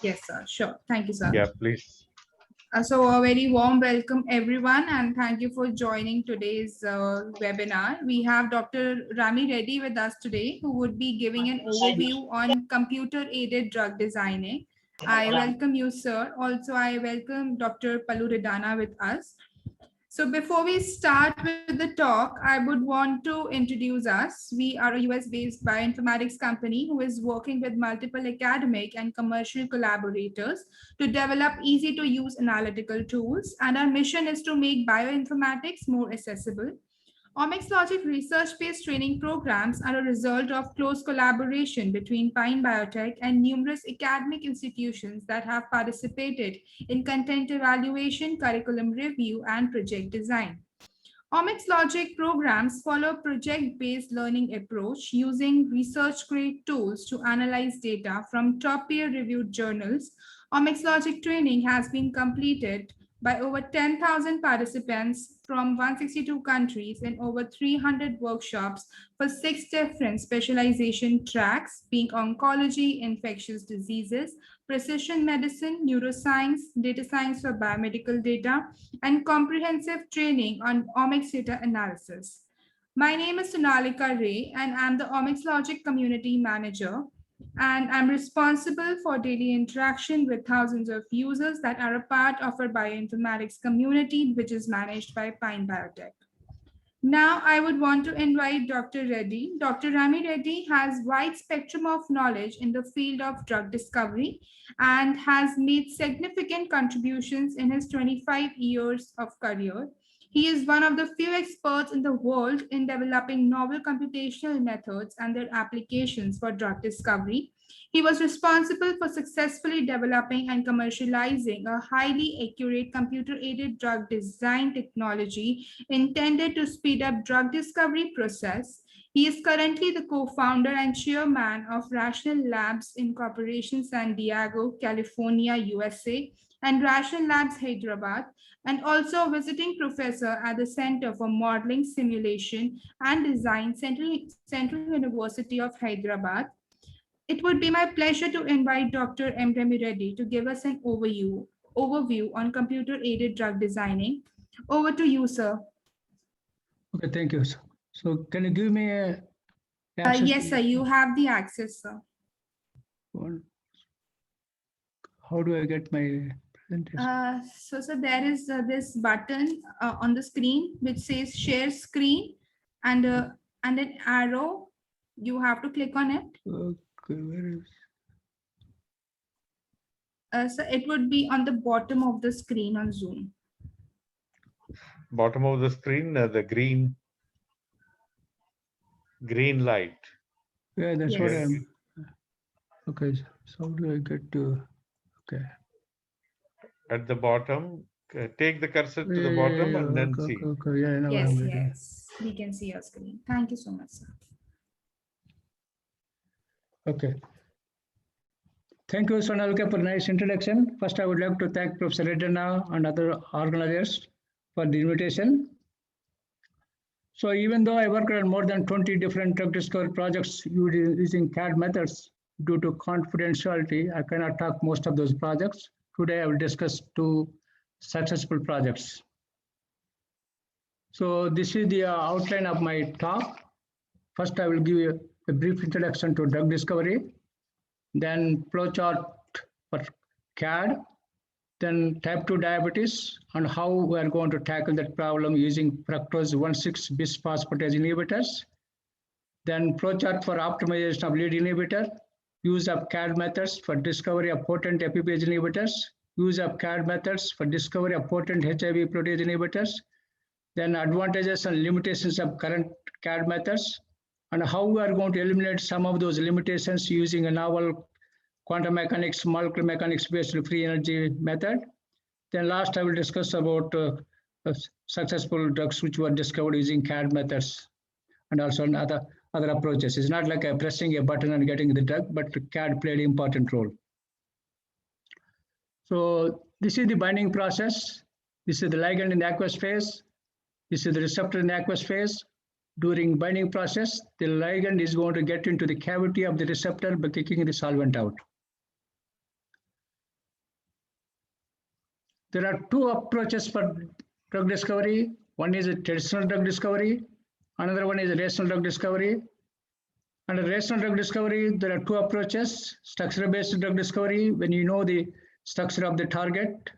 Yes, sir. Sure. Thank you, sir. Yeah, please. So a very warm welcome, everyone, and thank you for joining today's webinar. We have Dr. Rami Reddy with us today, who would be giving an overview on computer-aided drug designing. I welcome you, sir. Also, I welcome Dr. Palu Ridana with us. So before we start with the talk, I would want to introduce us. We are a US-based bioinformatics company who is working with multiple academic and commercial collaborators to develop easy-to-use analytical tools. And our mission is to make bioinformatics more accessible. Omics Logic research-based training programs are a result of close collaboration between Pine Biotech and numerous academic institutions that have participated in content evaluation, curriculum review, and project design. Omics Logic programs follow a project-based learning approach using research-grade tools to analyze data from top peer-reviewed journals. Omics Logic training has been completed by over 10,000 participants from 162 countries in over 300 workshops for 6 different specialization tracks, being oncology, infectious diseases, precision medicine, neuroscience, data science for biomedical data, and comprehensive training on omics data analysis. My name is Sonalika Ray, and I'm the Omics Logic Community Manager. And I'm responsible for daily interaction with thousands of users that are a part of our bioinformatics community, which is managed by Pine Biotech. Now, I would want to invite Dr. Reddy. Dr. Rami Reddy has wide spectrum of knowledge in the field of drug discovery and has made significant contributions in his 25 years of career. He is one of the few experts in the world in developing novel computational methods and their applications for drug discovery. He was responsible for successfully developing and commercializing a highly accurate computer-aided drug design technology intended to speed up drug discovery process. He is currently the co-founder and chairman of Rational Labs Incorporation San Diego, California, USA, and Rational Labs Hyderabad, and also a visiting professor at the Center for Modeling, Simulation, and Design, Central University of Hyderabad. It would be my pleasure to invite Dr. M. Rami Reddy to give us an overview on computer-aided drug designing. Over to you, sir. Okay, thank you. So can you give me a yes, sir, you have the access, sir. How do I get my presentation? So there is this button on the screen which says share screen and an arrow. You have to click on it. Okay, where is? So it would be on the bottom of the screen on Zoom. Bottom of the screen, the green light. Yeah, that's Yes. what I'm. Okay, so how do I get to? Okay. At the bottom, take the cursor to the bottom and then see. Okay, yeah, now Yes, I'm ready. yes, we can see your screen. Thank you so much, sir. Okay. Thank you, Sonalika, for nice introduction. First, I would like to thank Professor Redana and other organizers for the invitation. So even though I worked on more than 20 different drug discovery projects using CAD methods, due to confidentiality, I cannot talk most of those projects. Today, I will discuss 2 successful projects. So this is the outline of my talk. First, I will give you a brief introduction to drug discovery, then flowchart for CAD, then type 2 diabetes, and how we are going to tackle that problem using fructose 1,6-bisphosphatase inhibitors, then flowchart for optimization of lead inhibitor, use of CAD methods for discovery of potent epipage inhibitors, use of CAD methods for discovery of potent HIV protease inhibitors, then advantages and limitations of current CAD methods, and how we are going to eliminate some of those limitations using a novel quantum mechanics, molecular mechanics based free energy method. Then last, I will discuss about successful drugs which were discovered using CAD methods and also other approaches. It's not like pressing a button and getting the drug, but CAD played an important role. So this is the binding process. This is the ligand in the aqueous phase. This is the receptor in the aqueous phase. During binding process, the ligand is going to get into the cavity of the receptor by kicking the solvent out. There are two approaches for drug discovery. One is a traditional drug discovery. Another one is a rational drug discovery. Under rational drug discovery, there are two approaches: structure-based drug discovery, when you know the structure of the target.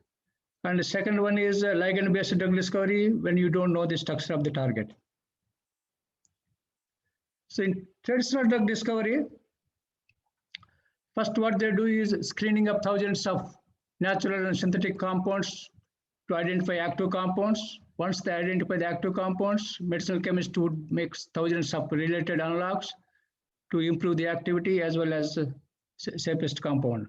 And the second one is ligand-based drug discovery, when you don't know the structure of the target. So in traditional drug discovery, first what they do is screening up thousands of natural and synthetic compounds to identify active compounds. Once they identify the active compounds, medicinal chemists would make thousands of related analogs to improve the activity as well as safest compound.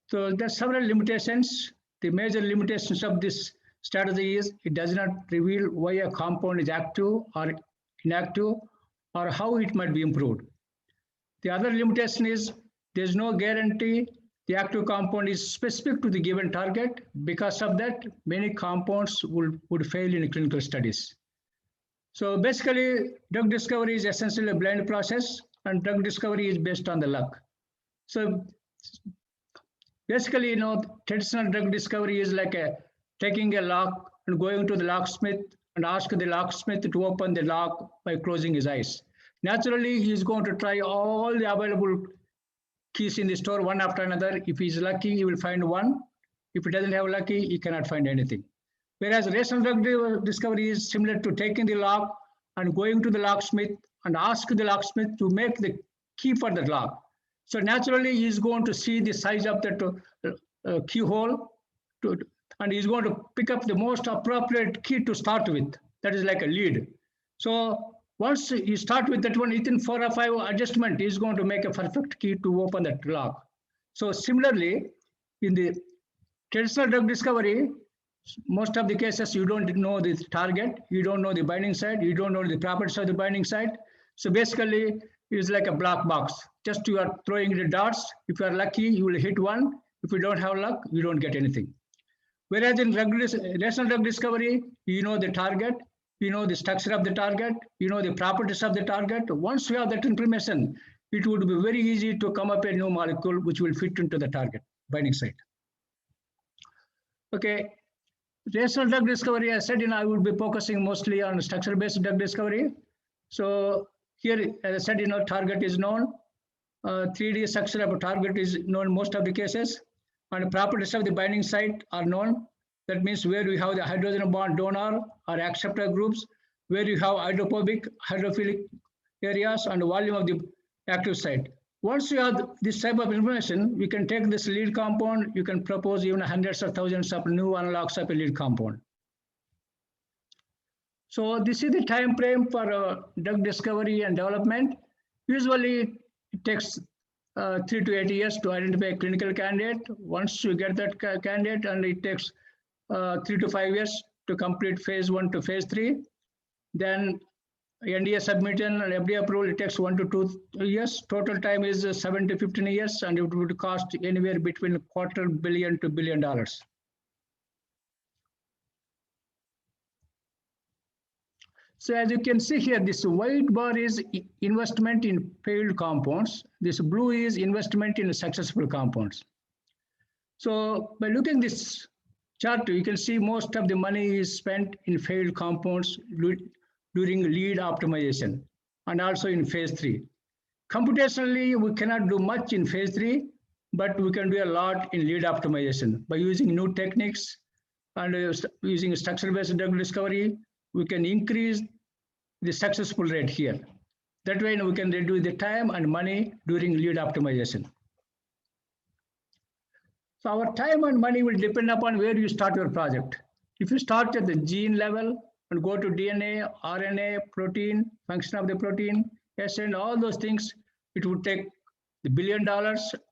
So there are several limitations. The major limitations of this strategy is it does not reveal why a compound is active or inactive or how it might be improved. The other limitation is there is no guarantee the active compound is specific to the given target. Because of that, many compounds would fail in clinical studies. So basically, drug discovery is essentially a blind process, and drug discovery is based on the luck. So basically, traditional drug discovery is like taking a lock and going to the locksmith and ask the locksmith to open the lock by closing his eyes. Naturally, he is going to try all the available keys in the store one after another. If he's lucky, he will find one. If he doesn't have lucky, he cannot find anything. Whereas rational drug discovery is similar to taking the lock and going to the locksmith and ask the locksmith to make the key for the lock. So naturally, he is going to see the size of that keyhole, and he's going to pick up the most appropriate key to start with. That is like a lead. So once you start with that one, within 4 or 5 adjustments, he's going to make a perfect key to open that lock. So similarly, in the traditional drug discovery, most of the cases, you don't know the target, you don't know the binding site, you don't know the properties of the binding site. So basically, it's like a black box. Just you are throwing the darts. If you are lucky, you will hit one. If you don't have luck, you don't get anything. Whereas in rational drug discovery, you know the target, you know the structure of the target, you know the properties of the target. Once you have that information, it would be very easy to come up with a new molecule which will fit into the target binding site. Okay, rational drug discovery, I said, I would be focusing mostly on structure-based drug discovery. So here, as I said, target is known. 3D structure of a target is known in most of the cases, and properties of the binding site are known. That means where we have the hydrogen bond donor or acceptor groups, where you have hydrophobic, hydrophilic areas, and volume of the active site. Once you have this type of information, we can take this lead compound, you can propose even hundreds of thousands of new analogs of a lead compound. So this is the time frame for drug discovery and development. Usually it takes 3 to 8 years to identify a clinical candidate. Once you get that candidate, and it takes 3 to 5 years to complete phase 1 to phase 3. Then NDA submission and FDA approval, it takes 1 to 2 years. Total time is 7 to 15 years, and it would cost anywhere between $250 million to $1 billion. So as you can see here, this white bar is investment in failed compounds. This blue is investment in successful compounds. So by looking at this chart, you can see most of the money is spent in failed compounds during lead optimization and also in phase 3. Computationally, we cannot do much in phase 3, but we can do a lot in lead optimization. By using new techniques and using structure-based drug discovery, we can increase the successful rate here. That way we can reduce the time and money during lead optimization. So our time and money will depend upon where you start your project. If you start at the gene level and go to DNA, RNA, protein, function of the protein, and all those things, it would take $1 billion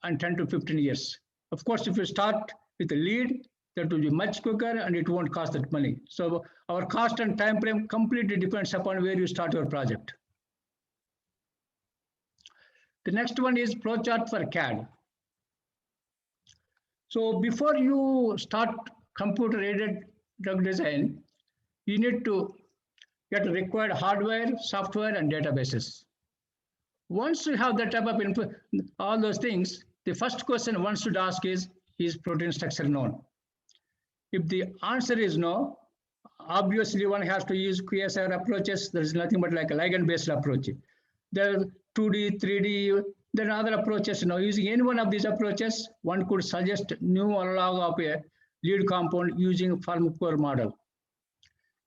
and 10 to 15 years. Of course, if you start with a lead, that will be much quicker and it won't cost that money. So our cost and time frame completely depends upon where you start your project. The next one is flowchart for CAD. So before you start computer-aided drug design, you need to get required hardware, software, and databases. Once you have that type of input, all those things, the first question one should ask is protein structure known? If the answer is no, obviously one has to use QSR approaches. There is nothing but like a ligand-based approach. There are 2D, 3D, there are other approaches. Using any one of these approaches, one could suggest new analog of a lead compound using Farmacore model.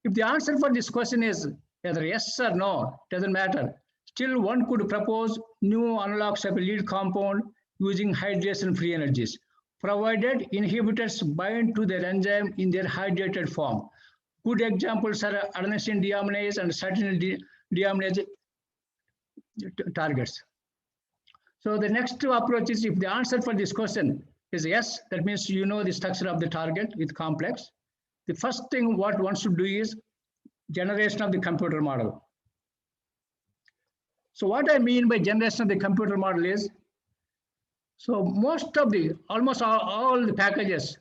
If the answer for this question is either yes or no, doesn't matter. Still, one could propose new analogs of a lead compound using hydration free energies, provided inhibitors bind to their enzyme in their hydrated form. Good examples are adenosine deaminase and cytosine deaminase targets. So the next two approaches, if the answer for this question is yes, that means you know the structure of the target with complex. The first thing what one should do is generation of the computer model. So what I mean by generation of the computer model is, so almost all the packages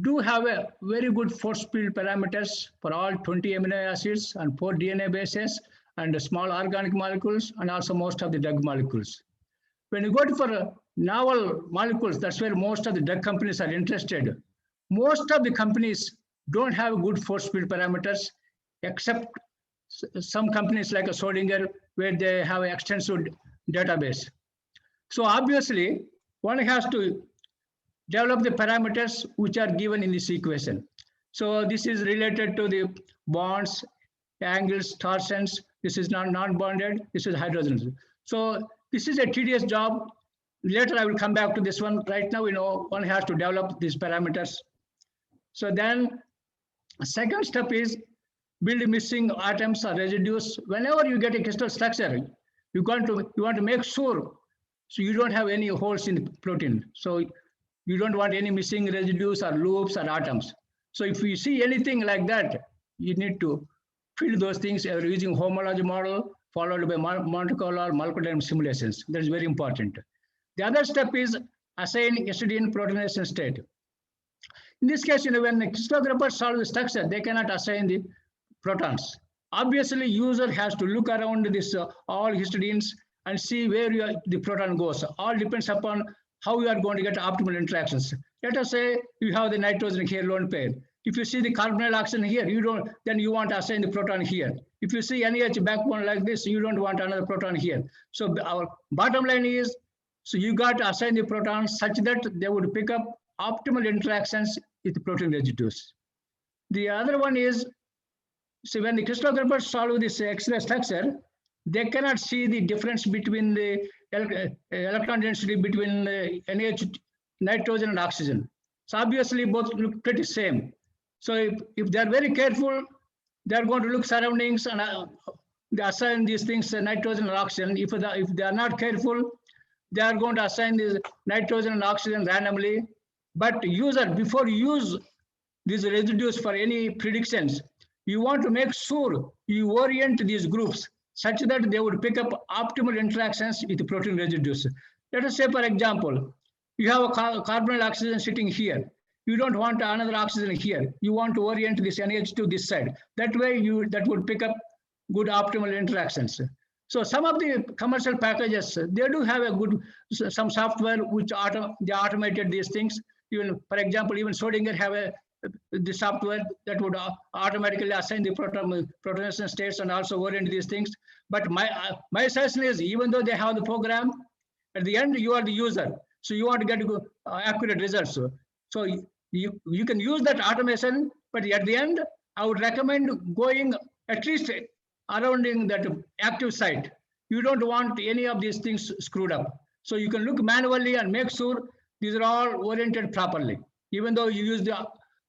do have a very good force field parameters for all 20 amino acids and 4 DNA bases and the small organic molecules and also most of the drug molecules. When you go for novel molecules, that's where most of the drug companies are interested. Most of the companies don't have good force field parameters, except some companies like a Schrödinger, where they have an extensive database. So obviously, one has to develop the parameters which are given in this equation. So this is related to the bonds, angles, torsions. This is non-bonded. This is hydrogen. So this is a tedious job. Later I will come back to this one. Right now, one has to develop these parameters. So then, second step is build missing atoms or residues. Whenever you get a crystal structure, you want to make sure so you don't have any holes in the protein. So you don't want any missing residues or loops or atoms. So if you see anything like that, you need to fill those things using homology model followed by Monte Carlo or molecular simulations. That is very important. The other step is assign histidine proteination state. In this case, when the crystallographers solve the structure, they cannot assign the protons. Obviously, user has to look around this all histidines and see where the proton goes. All depends upon how you are going to get optimal interactions. Let us say you have the nitrogen here lone pair. If you see the carbonyl oxygen here, then you want to assign the proton here. If you see NH backbone like this, you don't want another proton here. So our bottom line is, so you got to assign the protons such that they would pick up optimal interactions with protein residues. The other one is, so when the crystallographers solve this X-ray structure, they cannot see the difference between the electron density between NH, nitrogen and oxygen. So obviously both look pretty same. So if they're very careful, they're going to look surroundings and they assign these things nitrogen and oxygen. If they are not careful, they are going to assign these nitrogen and oxygen randomly. But user, before you use these residues for any predictions, you want to make sure you orient these groups such that they would pick up optimal interactions with protein residues. Let us say, for example, you have a carbonyl oxygen sitting here. You don't want another oxygen here. You want to orient this NH to this side. That way, that would pick up good optimal interactions. So some of the commercial packages, they do have some software which they automated these things. Even, for example, even Schrödinger have the software that would automatically assign the protonation states and also orient these things. But my suggestion is, even though they have the program, at the end you are the user, so you want to get accurate results. So you can use that automation, but at the end, I would recommend going at least around in that active site. You don't want any of these things screwed up. So you can look manually and make sure these are all oriented properly, even though you use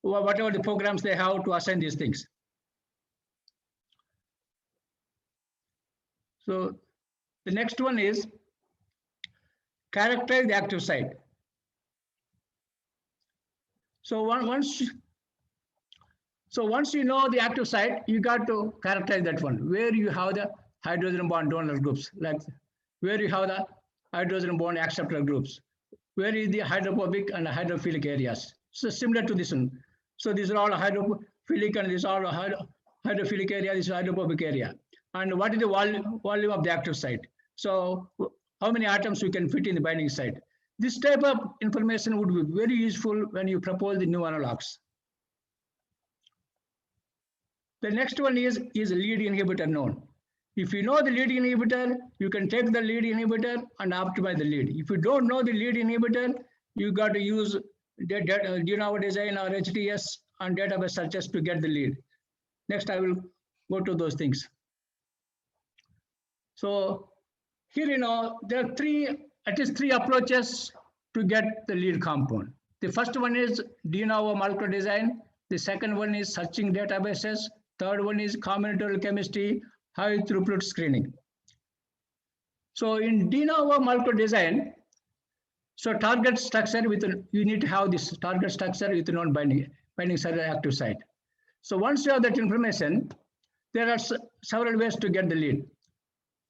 whatever the programs they have to assign these things. So the next one is characterize the active site. So once you know the active site, you got to characterize that one, where you have the hydrogen bond donor groups, like where you have the hydrogen bond acceptor groups, where is the hydrophobic and hydrophilic areas. So similar to this one. So these are all hydrophilic and these are all hydrophilic area, this is hydrophobic area. And what is the volume of the active site? So how many atoms we can fit in the binding site? This type of information would be very useful when you propose the new analogs. The next one is lead inhibitor known. If you know the lead inhibitor, you can take the lead inhibitor and optimize the lead. If you don't know the lead inhibitor, you got to use de novo design or HDS and database searches to get the lead. Next, I will go to those things. So here, there are at least three approaches to get the lead compound. The first one is de novo molecular design. The second one is searching databases. Third one is combinatorial chemistry, high throughput screening. So in de novo molecular design, so target structure you need to have this target structure with known binding site active site. So once you have that information, there are several ways to get the lead.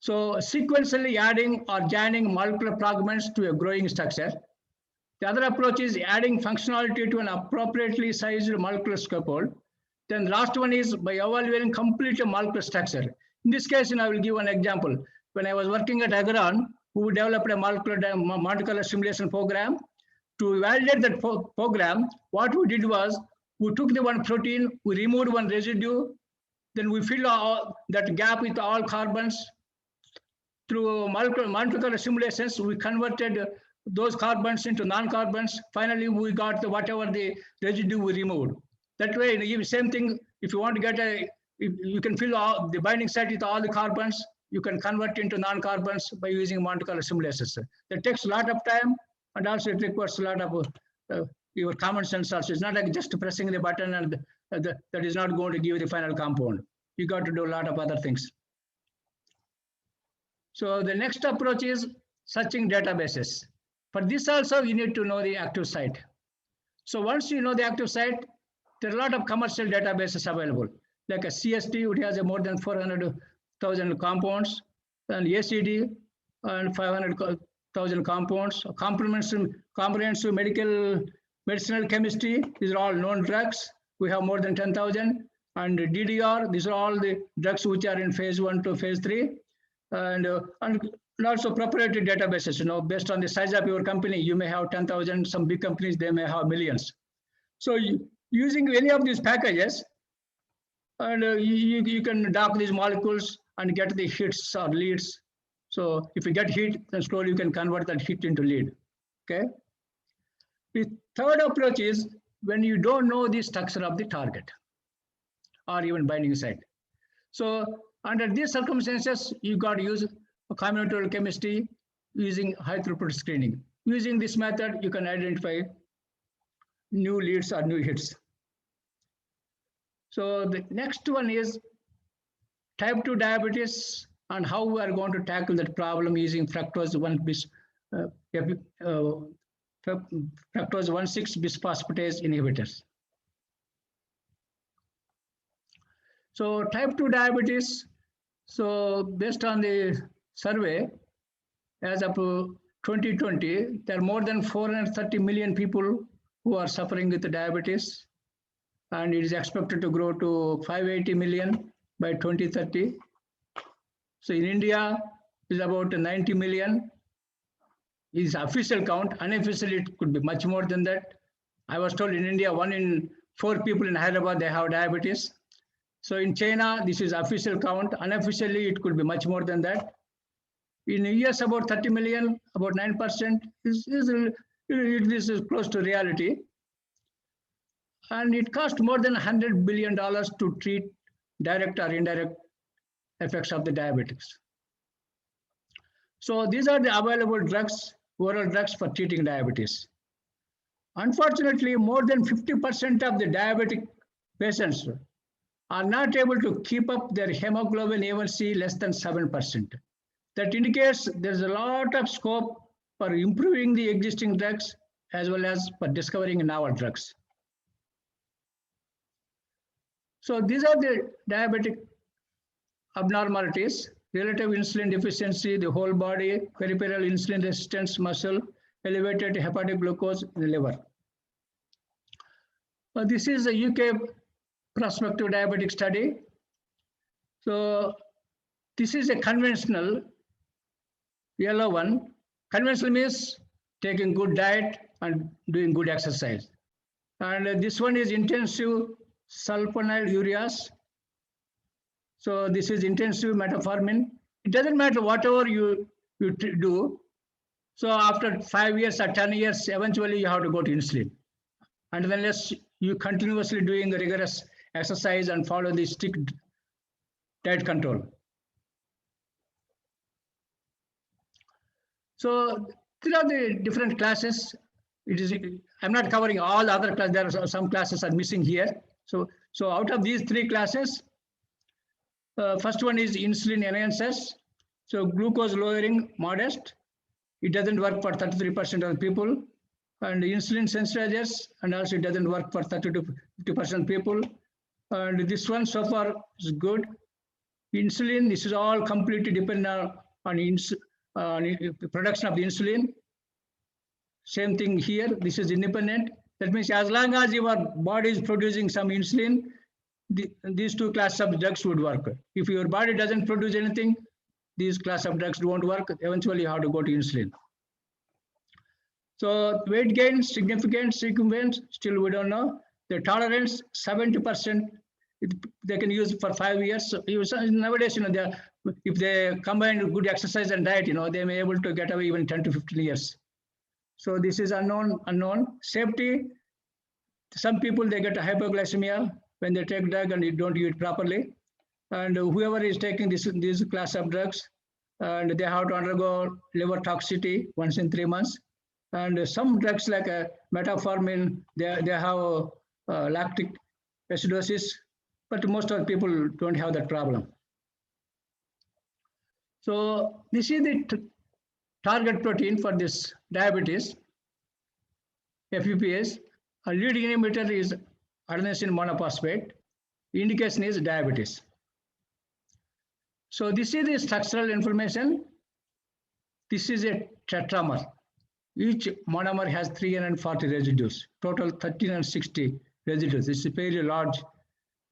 So sequentially adding or joining molecular fragments to a growing structure. The other approach is adding functionality to an appropriately sized molecular scaffold. Then the last one is by evaluating complete molecular structure. In this case, I will give an example. When I was working at Agron, who developed a Monte Carlo simulation program, to validate that program, what we did was we took the one protein, we removed one residue, then we filled that gap with all carbons. Through Monte Carlo simulations, we converted those carbons into non-carbons. Finally, we got whatever the residue we removed. That way, same thing, if you want to get you can fill the binding site with all the carbons, you can convert into non-carbons by using Monte Carlo simulations. That takes a lot of time, and also it requires a lot of your common sense also. It's not like just pressing the button and that is not going to give the final compound. You got to do a lot of other things. So the next approach is searching databases. For this also, you need to know the active site. So once you know the active site, there are a lot of commercial databases available. Like a CST, which has more than 400,000 compounds, and ACD, and 500,000 compounds. Comprehensive medicinal chemistry, these are all known drugs. We have more than 10,000. And DDR, these are all the drugs which are in phase 1 to phase 3. And also proprietary databases, based on the size of your company, you may have 10,000, some big companies, they may have millions. So using any of these packages, and you can dock these molecules and get the hits or leads. So if you get hit, then slowly you can convert that hit into lead, okay? The third approach is when you don't know the structure of the target or even binding site. So under these circumstances, you got to use combinatorial chemistry using high throughput screening. Using this method, you can identify new leads or new hits. So the next one is type 2 diabetes and how we are going to tackle that problem using fructose 1,6 bisphosphatase inhibitors. So type 2 diabetes, so based on the survey, as of 2020, there are more than 430 million people who are suffering with diabetes, and it is expected to grow to 580 million by 2030. So in India, it is about 90 million. Is official count. Unofficially, it could be much more than that. I was told in India, 1 in 4 people in Hyderabad, they have diabetes. So in China, this is official count. Unofficially, it could be much more than that. In the US, about 30 million, about 9%. This is close to reality. And it costs more than $100 billion to treat direct or indirect effects of the diabetics. So these are the available drugs, oral drugs for treating diabetes. Unfortunately, more than 50% of the diabetic patients are not able to keep up their hemoglobin A1C less than 7%. That indicates there's a lot of scope for improving the existing drugs as well as for discovering novel drugs. So these are the diabetic abnormalities: relative insulin deficiency, the whole body, peripheral insulin resistance, muscle, elevated hepatic glucose in the liver. This is a UK prospective diabetic study. So this is a conventional yellow one. Conventional means taking good diet and doing good exercise. And this one is intensive sulfonylureas. So this is intensive metformin. It doesn't matter whatever you do. So after 5 years or 10 years, eventually you have to go to insulin. And unless you continuously doing the rigorous exercise and follow the strict diet control. So there are the different classes. I'm not covering all the other classes. There are some classes are missing here. So out of these 3 classes, first one is insulin enhancers. So glucose lowering, modest. It doesn't work for 33% of the people. And insulin sensitizers, and also it doesn't work for 30 to 50% people. And this one so far is good. Insulin, this is all completely dependent on the production of the insulin. Same thing here, this is independent. That means as long as your body is producing some insulin, these 2 classes of drugs would work. If your body doesn't produce anything, these class of drugs won't work. Eventually you have to go to insulin. So weight gain, significant, sequence, still we don't know. The tolerance, 70%, they can use for 5 years. So nowadays, if they combine good exercise and diet, they may be able to get away even 10 to 15 years. So this is unknown. Safety, some people, they get hypoglycemia when they take drug and you don't use it properly. And whoever is taking this class of drugs, and they have to undergo liver toxicity once in 3 months. And some drugs like metformin, they have lactic acidosis, but most of the people don't have that problem. So this is the target protein for this diabetes, FUPase. A lead inhibitor is adenosine monophosphate. The indication is diabetes. So this is the structural information. This is a tetramer. Each monomer has 340 residues, total 1360 residues. This is a very large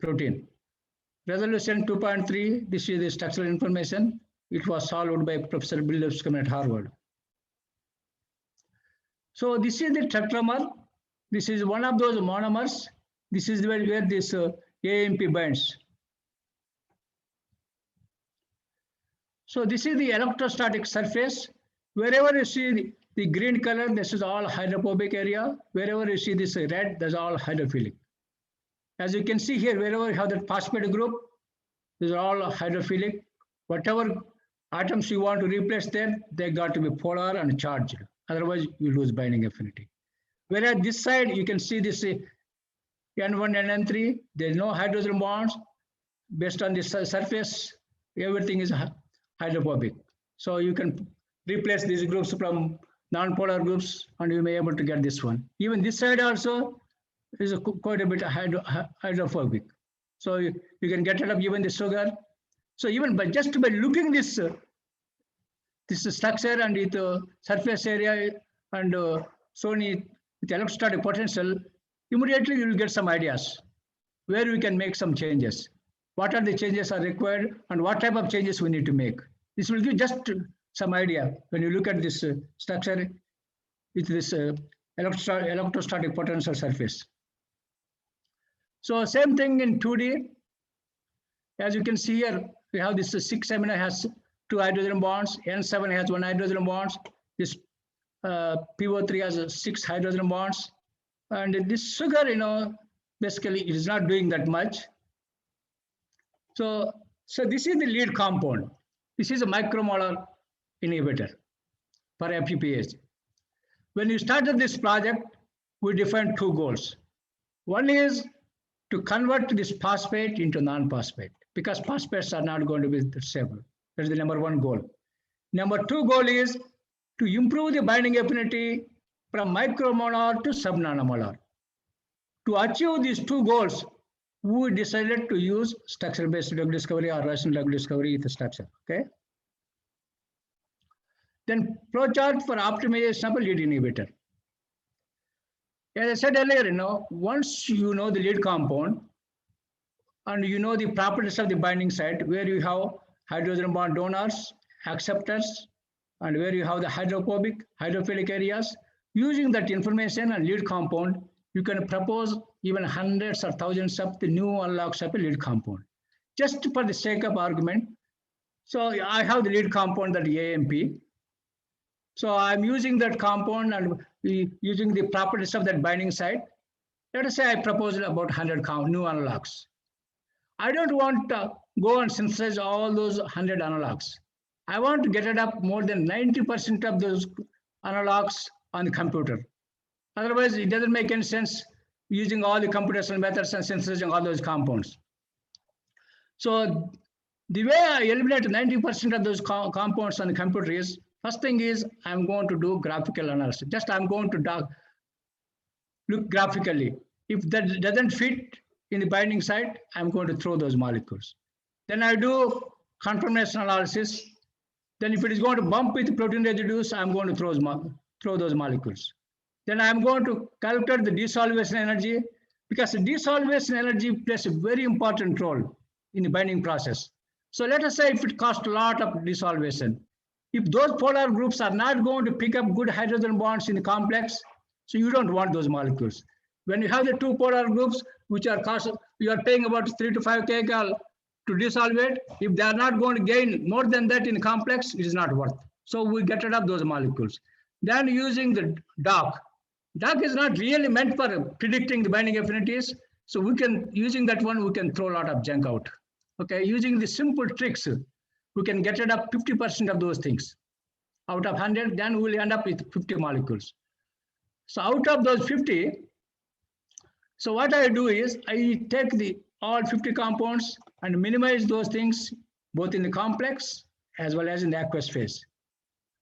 protein. Resolution 2.3, this is the structural information. It was solved by Professor Bill Lipscomb at Harvard. So this is the tetramer. This is one of those monomers. This is where this AMP binds. So this is the electrostatic surface. Wherever you see the green color, this is all hydrophobic area. Wherever you see this red, that's all hydrophilic. As you can see here, wherever you have that phosphate group, these are all hydrophilic. Whatever atoms you want to replace there, they got to be polar and charged. Otherwise, you lose binding affinity. Whereas this side, you can see this N1 and N3, there's no hydrogen bonds. Based on this surface, everything is hydrophobic. So you can replace these groups from non-polar groups and you may be able to get this one. Even this side also is quite a bit hydrophobic. So you can get rid of even the sugar. So even just by looking this structure and its surface area and shown it with electrostatic potential, immediately you will get some ideas where we can make some changes. What are the changes are required and what type of changes we need to make. This will give just some idea when you look at this structure with this electrostatic potential surface. So same thing in 2D. As you can see here, we have this 6-amino has 2 hydrogen bonds, N7 has 1 hydrogen bonds, this PO3 has 6 hydrogen bonds, and this sugar, basically it is not doing that much. So this is the lead compound. This is a micromolar inhibitor for FUPase. When you started this project, we defined 2 goals. One is to convert this phosphate into non-phosphate because phosphates are not going to be stable. That's the number 1 goal. Number 2 goal is to improve the binding affinity from micromolar to subnanomolar. To achieve these 2 goals, we decided to use structure-based drug discovery or rational drug discovery with the structure. Okay. Then flowchart for optimization of a lead inhibitor. As I said earlier, once you know the lead compound and you know the properties of the binding site, where you have hydrogen bond donors, acceptors, and where you have the hydrophobic, hydrophilic areas, using that information and lead compound, you can propose even hundreds or thousands of the new analogs of a lead compound. just for the sake of argument. So I have the lead compound, that AMP. So I'm using that compound and using the properties of that binding site. Let us say I propose about 100 new analogs. I don't want to go and synthesize all those 100 analogs. I want to get it up more than 90% of those analogs on the computer. Otherwise, it doesn't make any sense using all the computational methods and synthesizing all those compounds. So the way I eliminate 90% of those compounds on the computer is, first thing is I'm going to do graphical analysis. Just I'm going to look graphically. If that doesn't fit in the binding site, I'm going to throw those molecules. Then I do conformation analysis. Then if it is going to bump with protein residues, I'm going to throw those molecules. Then I'm going to calculate the desolvation energy, because the desolvation energy plays a very important role in the binding process. So let us say if it costs a lot of desolvation, if those polar groups are not going to pick up good hydrogen bonds in the complex, so you don't want those molecules. When you have the two polar groups, which are you are paying about 3 to 5 kcal to dissolve it. If they are not going to gain more than that in the complex, it is not worth. So we get rid of those molecules. Then using the DOC. DOC is not really meant for predicting the binding affinities. So we can, using that one, we can throw a lot of junk out. Okay, using the simple tricks, we can get rid of 50% of those things. Out of 100, then we'll end up with 50 molecules. So out of those 50, so what I do is I take all 50 compounds and minimize those things, both in the complex as well as in the aqueous phase,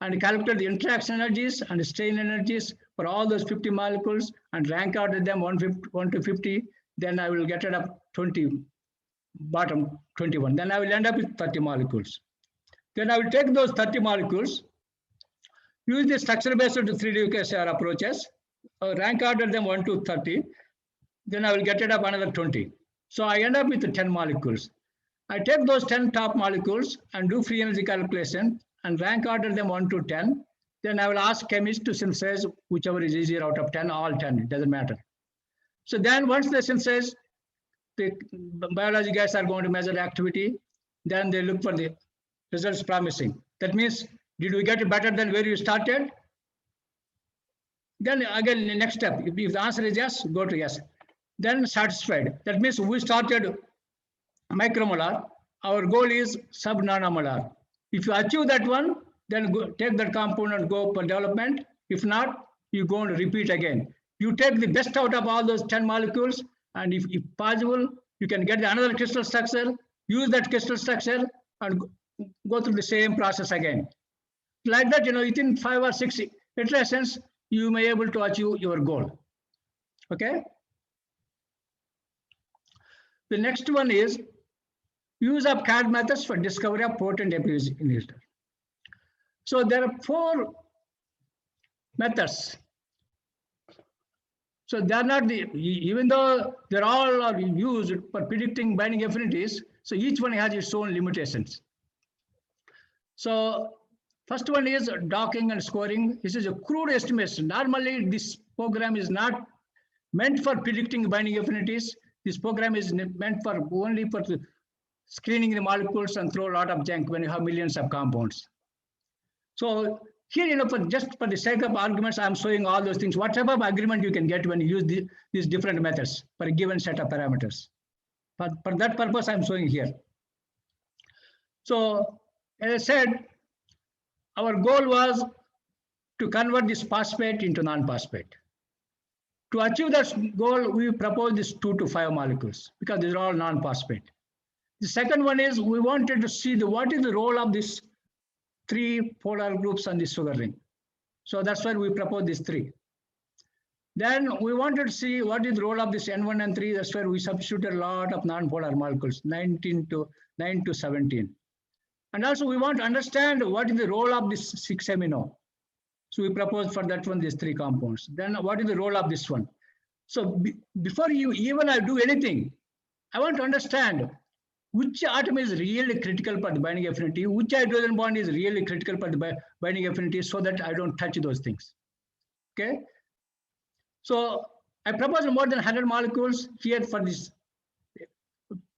and calculate the interaction energies and the strain energies for all those 50 molecules and rank order them 1 to 50. Then I will get rid of 20, bottom 21. Then I will end up with 30 molecules. Then I will take those 30 molecules, use the structure-based to 3D QSAR approaches, rank order them 1 to 30. Then I will get rid of another 20. So I end up with 10 molecules. I take those 10 top molecules and do free energy calculation and rank order them 1 to 10. Then I will ask chemists to synthesize whichever is easier out of 10, all 10, it doesn't matter. So then once they synthesize, the biology guys are going to measure the activity. Then they look for the results promising. That means, did we get it better than where you started? Then again, the next step, if the answer is yes, go to yes. Then satisfied. That means we started micromolar. Our goal is sub-nanomolar. If you achieve that one, then go, take that compound and go for development. If not, you go and repeat again. You take the best out of all those 10 molecules, and if possible, you can get another crystal structure, use that crystal structure, and go through the same process again. Like that, within 5 or 6 iterations, you may be able to achieve your goal. Okay? The next one is use of CAD methods for discovery of potent APS inhibitor. So there are 4 methods. So they are not even though they're all are used for predicting binding affinities, so each one has its own limitations. So first one is docking and scoring. This is a crude estimation. Normally, this program is not meant for predicting binding affinities. This program is meant for only for screening the molecules and throw a lot of junk when you have millions of compounds. So here, just for the sake of arguments, I'm showing all those things. What type of agreement you can get when you use these different methods for a given set of parameters. For that purpose, I'm showing here. So as I said, our goal was to convert this phosphate into non-phosphate. To achieve that goal, we proposed these 2 to 5 molecules because these are all non-phosphate. The second one is we wanted to see what is the role of these 3 polar groups on the sugar ring. So that's why we proposed these 3. Then we wanted to see what is the role of this N1 and 3. That's where we substituted a lot of non-polar molecules, 9 to 17. And also we want to understand what is the role of this 6 amino. So we proposed for that one, these 3 compounds. Then what is the role of this one? So before you even do anything, I want to understand which atom is really critical for the binding affinity, which hydrogen bond is really critical for the binding affinity, so that I don't touch those things. Okay. So I proposed more than 100 molecules here for this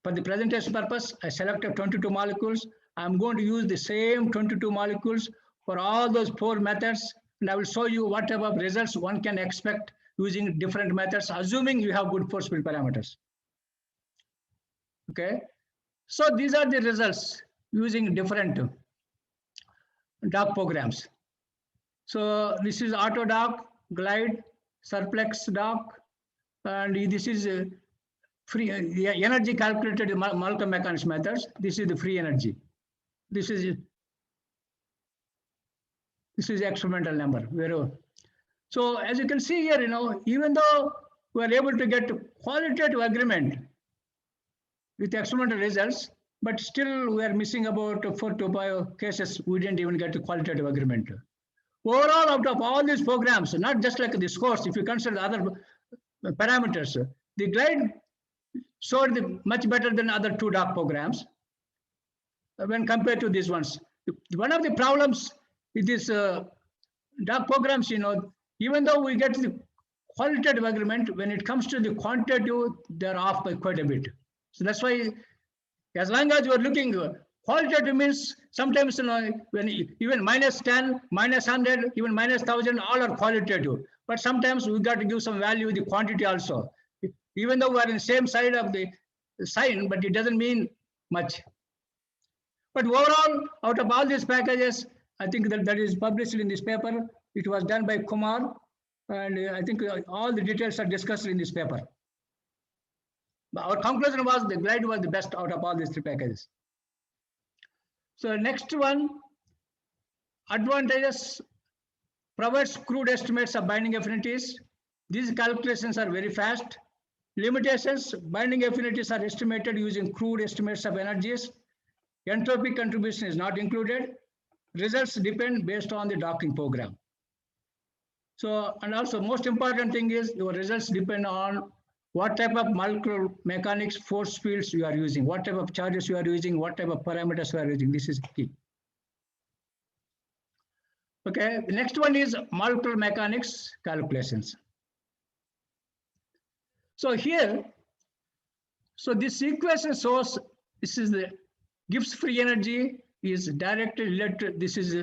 For the presentation purpose, I selected 22 molecules. I'm going to use the same 22 molecules for all those 4 methods, and I will show you what type of results one can expect using different methods, assuming you have good force field parameters. Okay, so these are the results using different dock programs. So this is Autodock, Glide, Surplex dock, and this is free energy calculated in Malcolm mechanics methods. This is the free energy. This is experimental number. So as you can see here, even though we are able to get qualitative agreement with experimental results, but still we are missing about 4 to 5 cases. We didn't even get a qualitative agreement. Overall, out of all these programs, not just like the scores, if you consider the other parameters, the Glide showed much better than other 2 dock programs when compared to these ones. One of the problems with these dock programs, even though we get the qualitative agreement, when it comes to the quantitative, they're off by quite a bit. So that's why, as long as you are looking, qualitative means sometimes when even -10, -100, even -1000, all are qualitative. But sometimes we got to give some value to the quantity also. Even though we are in the same side of the sign, but it doesn't mean much. But overall, out of all these packages, I think that is published in this paper. It was done by Kumar, and I think all the details are discussed in this paper. Our conclusion was the Glide was the best out of all these 3 packages. So next one, advantages, provides crude estimates of binding affinities. These calculations are very fast. Limitations, binding affinities are estimated using crude estimates of energies. Entropy contribution is not included. Results depend based on the docking program. So, and also most important thing is your results depend on what type of molecular mechanics force fields you are using, what type of charges you are using, what type of parameters you are using. This is key. Okay, the next one is molecular mechanics calculations. So here, so this equation shows this is the Gibbs free energy is directly related. This is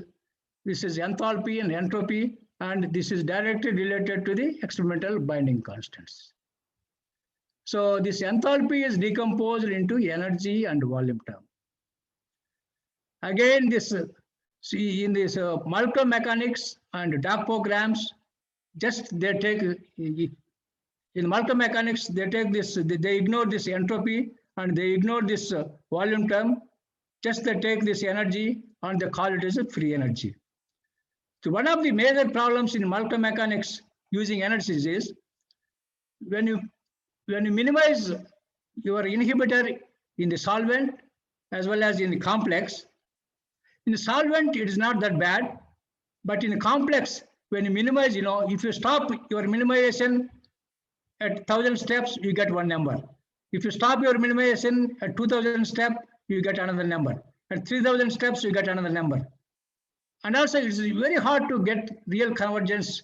enthalpy and entropy, and this is directly related to the experimental binding constants. So this enthalpy is decomposed into energy and volume term. Again, this see in this Malcolm mechanics and dock programs, just they take in Malcolm mechanics they take this, they ignore this entropy and they ignore this volume term. Just they take this energy and they call it as a free energy. So one of the major problems in Malcolm mechanics using energies is when you minimize your inhibitor in the solvent as well as in the complex. In the solvent, it is not that bad, but in the complex, when you minimize, if you stop your minimization at 1000 steps, you get one number. If you stop your minimization at 2000 steps, you get another number. At 3000 steps, you get another number. And also, it's very hard to get real convergence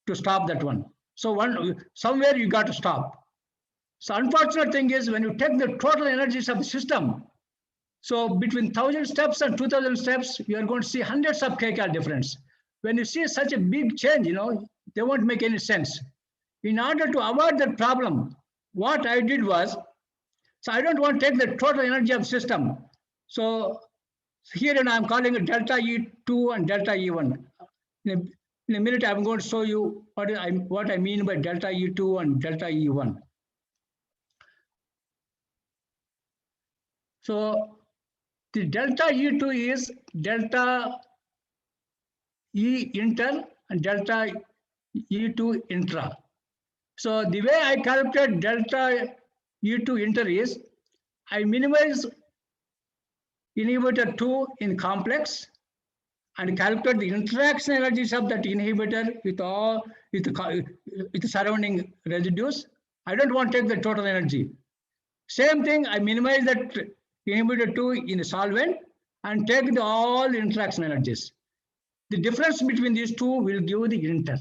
to stop that one. So somewhere you got to stop. So unfortunate thing is when you take the total energies of the system, so between 1000 steps and 2000 steps, you are going to see hundreds of kcal difference. When you see such a big change, they won't make any sense. In order to avoid that problem, what I did was, so I don't want to take the total energy of system. So here I'm calling it delta E2 and delta E1. In a minute, I'm going to show you what I mean by delta E2 and delta E1. So the delta E2 is delta E inter and delta E2 intra. So the way I calculate delta E2 inter is I minimize inhibitor 2 in complex and calculate the interaction energies of that inhibitor with the surrounding residues. I don't want to take the total energy. Same thing, I minimize that inhibitor 2 in the solvent and take all the interaction energies. The difference between these two will give the inter.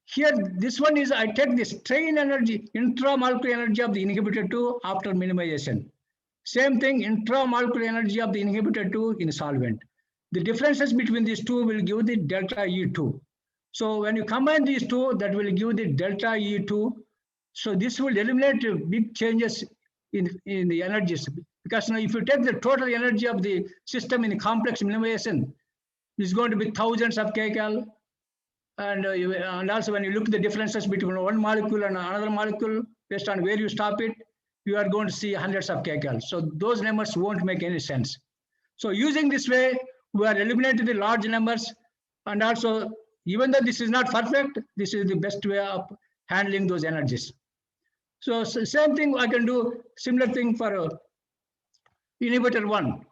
here, this one is I take the strain energy, intramolecular energy of the inhibitor 2 after minimization. Same thing, intramolecular energy of the inhibitor 2 in solvent. The differences between these two will give the delta E2. So when you combine these two, that will give the delta E2. So this will eliminate big changes in the energies. Because now if you take the total energy of the system in complex minimization, it's going to be thousands of kcal. And also when you look at the differences between one molecule and another molecule, based on where you stop it, you are going to see hundreds of kcal. So those numbers won't make any sense. So using this way, we are eliminating the large numbers. And also, even though this is not perfect, this is the best way of handling those energies. So same thing I can do, similar thing for inhibitor 1,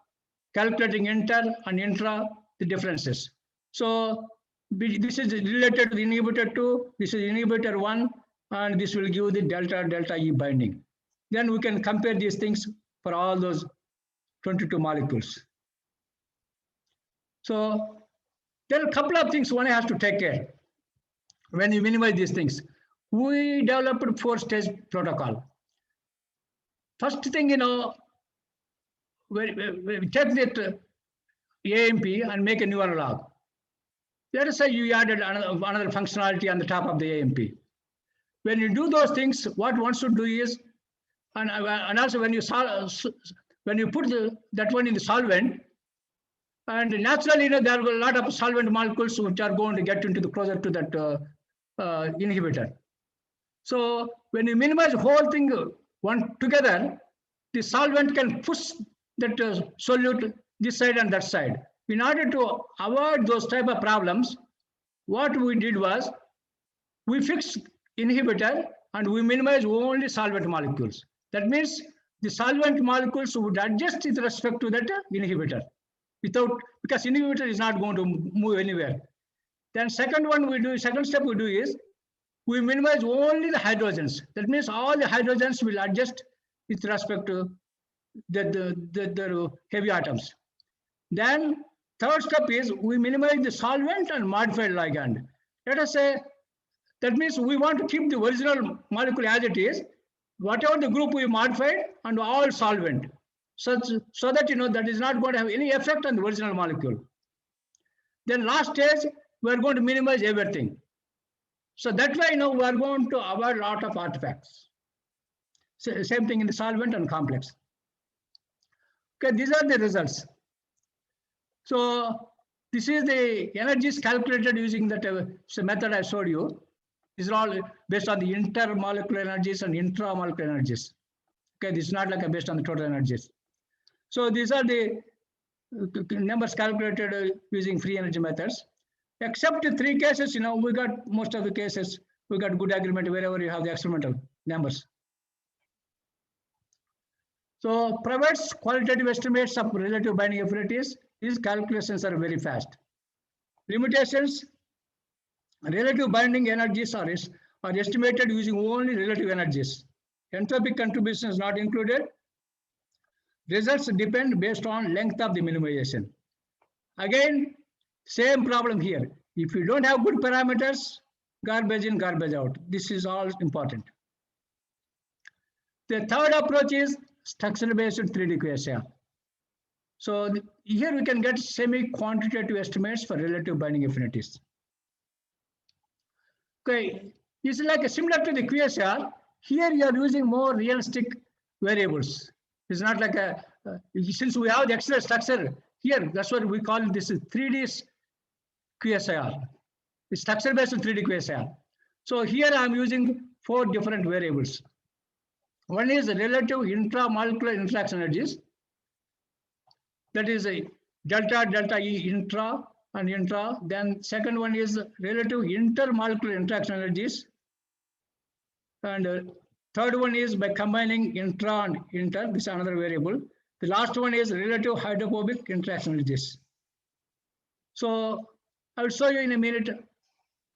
calculating inter and intra, the differences. So this is related to the inhibitor 2, this is inhibitor 1, and this will give the delta E binding. Then we can compare these things for all those 22 molecules. So there are a couple of things one has to take care when you minimize these things. We developed a 4-stage protocol. First thing, we take that AMP and make a new analog. Let us say you added another functionality on the top of the AMP. When you do those things, what one should do is, and also when you put that one in the solvent, and naturally, there are a lot of solvent molecules which are going to get into the closer to that inhibitor. So when you minimize the whole thing one together, the solvent can push that solute this side and that side. In order to avoid those type of problems, what we did was we fixed inhibitor and we minimize only solvent molecules. That means the solvent molecules would adjust with respect to that inhibitor, because inhibitor is not going to move anywhere. Then second step we do is we minimize only the hydrogens. That means all the hydrogens will adjust with respect to the heavy atoms. Then third step is we minimize the solvent and modified ligand. Let us say, that means we want to keep the original molecule as it is, whatever the group we modified, and all solvent. So that that is not going to have any effect on the original molecule. Then last stage, we are going to minimize everything. So that way, we are going to avoid a lot of artifacts. So same thing in the solvent and complex. Okay, these are the results. So this is the energies calculated using that method I showed you. These are all based on the intermolecular energies and intramolecular energies. Okay, this is not like based on the total energies. So these are the numbers calculated using free energy methods. Except the 3 cases, we got most of the cases, we got good agreement wherever you have the experimental numbers. So provides qualitative estimates of relative binding affinities. These calculations are very fast. Limitations: relative binding energies are estimated using only relative energies. Entropic contribution is not included. Results depend based on length of the minimization. Again, same problem here. If you don't have good parameters, garbage in, garbage out. This is all important. The third approach is structure-based 3D QSAR. So here we can get semi-quantitative estimates for relative binding affinities. Okay, it's like similar to the QSAR. Here you are using more realistic variables. It's not like since we have the X-ray structure here, that's what we call this 3D QSAR. It's structure-based 3D QSAR. So here I'm using 4 different variables. One is relative intramolecular interaction energies. That is a delta E intra and intra. Then second one is relative intermolecular interaction energies. And third one is by combining intra and inter. This is another variable. The last one is relative hydrophobic interaction energies. So I will show you in a minute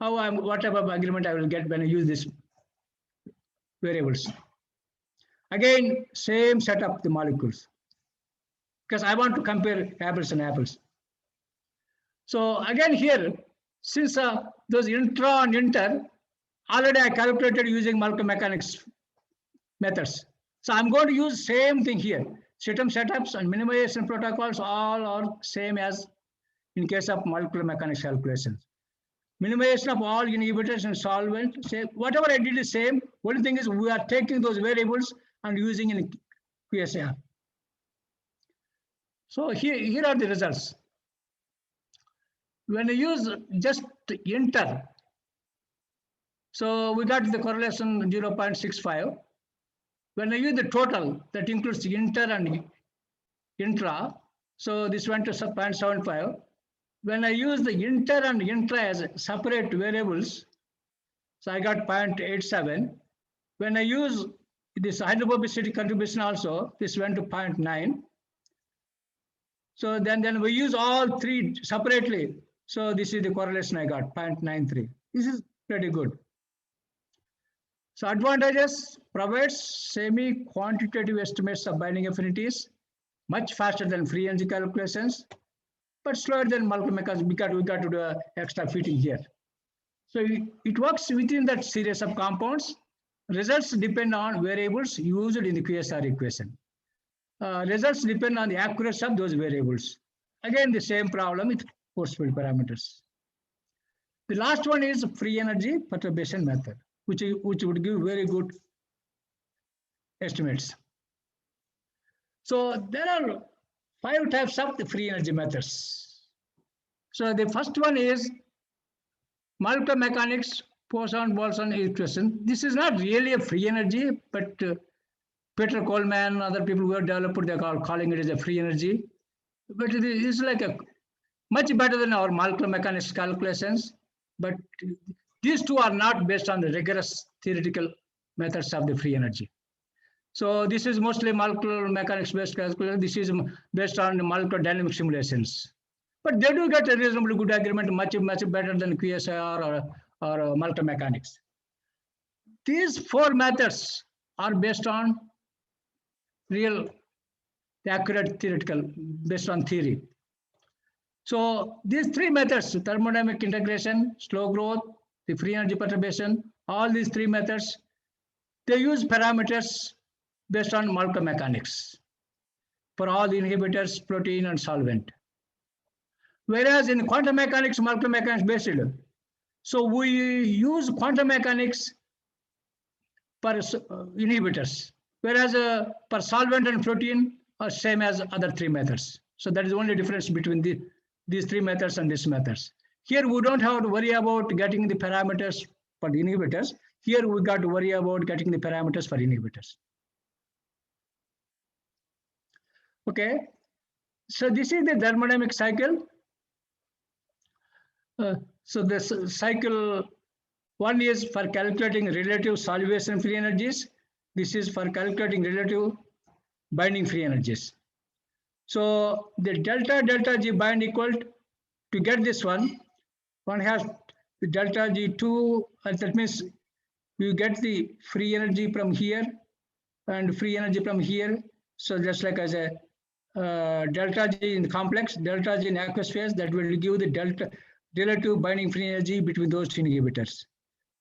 how what type of agreement I will get when I use these variables. Again, same setup the molecules, because I want to compare apples and apples. So again here, since those intra and inter, already I calculated using molecular mechanics methods. So I'm going to use same thing here. System setups and minimization protocols all are same as in case of molecular mechanics calculations. Minimization of all inhibitors and solvent, say whatever I did is same. Only thing is we are taking those variables and using in QSAR. So here are the results. When I use just inter, so we got the correlation 0.65. When I use the total, that includes inter and intra, so this went to 0.75. When I use the inter and intra as separate variables, so I got 0.87. When I use this hydrophobicity contribution also, this went to 0.9. So then we use all three separately. So this is the correlation I got, 0.93. This is pretty good. So advantages: provides semi-quantitative estimates of binding affinities, much faster than free energy calculations, but slower than molecular mechanics because we got to do extra fitting here. So it works within that series of compounds. Results depend on variables used in the QSR equation. Results depend on the accuracy of those variables. Again, the same problem with force field parameters. The last one is free energy perturbation method, which would give very good estimates. So there are 5 types of the free energy methods. So the first one is molecular mechanics Poisson-Boltzmann equation. This is not really a free energy, but Peter Coleman, other people who have developed, they are calling it as a free energy. But it is like a much better than our molecular mechanics calculations. But these two are not based on the rigorous theoretical methods of the free energy. So this is mostly molecular mechanics based calculation. This is based on molecular dynamic simulations. But they do get a reasonably good agreement, much better than QSAR or molecular mechanics. These 4 methods are based on real accurate theoretical, based on theory. So these 3 methods, thermodynamic integration, slow growth, the free energy perturbation, all these 3 methods, they use parameters based on molecular mechanics for all the inhibitors, protein, and solvent. Whereas in quantum mechanics, molecular mechanics based, so we use quantum mechanics per inhibitors, whereas per solvent and protein are same as other 3 methods. So that is the only difference between these 3 methods and these methods. Here we don't have to worry about getting the parameters for the inhibitors. Here we got to worry about getting the parameters for inhibitors. Okay, so this is the thermodynamic cycle. So this cycle 1 is for calculating relative solivation free energies. This is for calculating relative binding free energies. So the delta G bind equal to get this one has the delta G2, that means you get the free energy from here and free energy from here. So just like as a delta G in the complex, delta G in aqueous phase, that will give the delta relative binding free energy between those 2 inhibitors.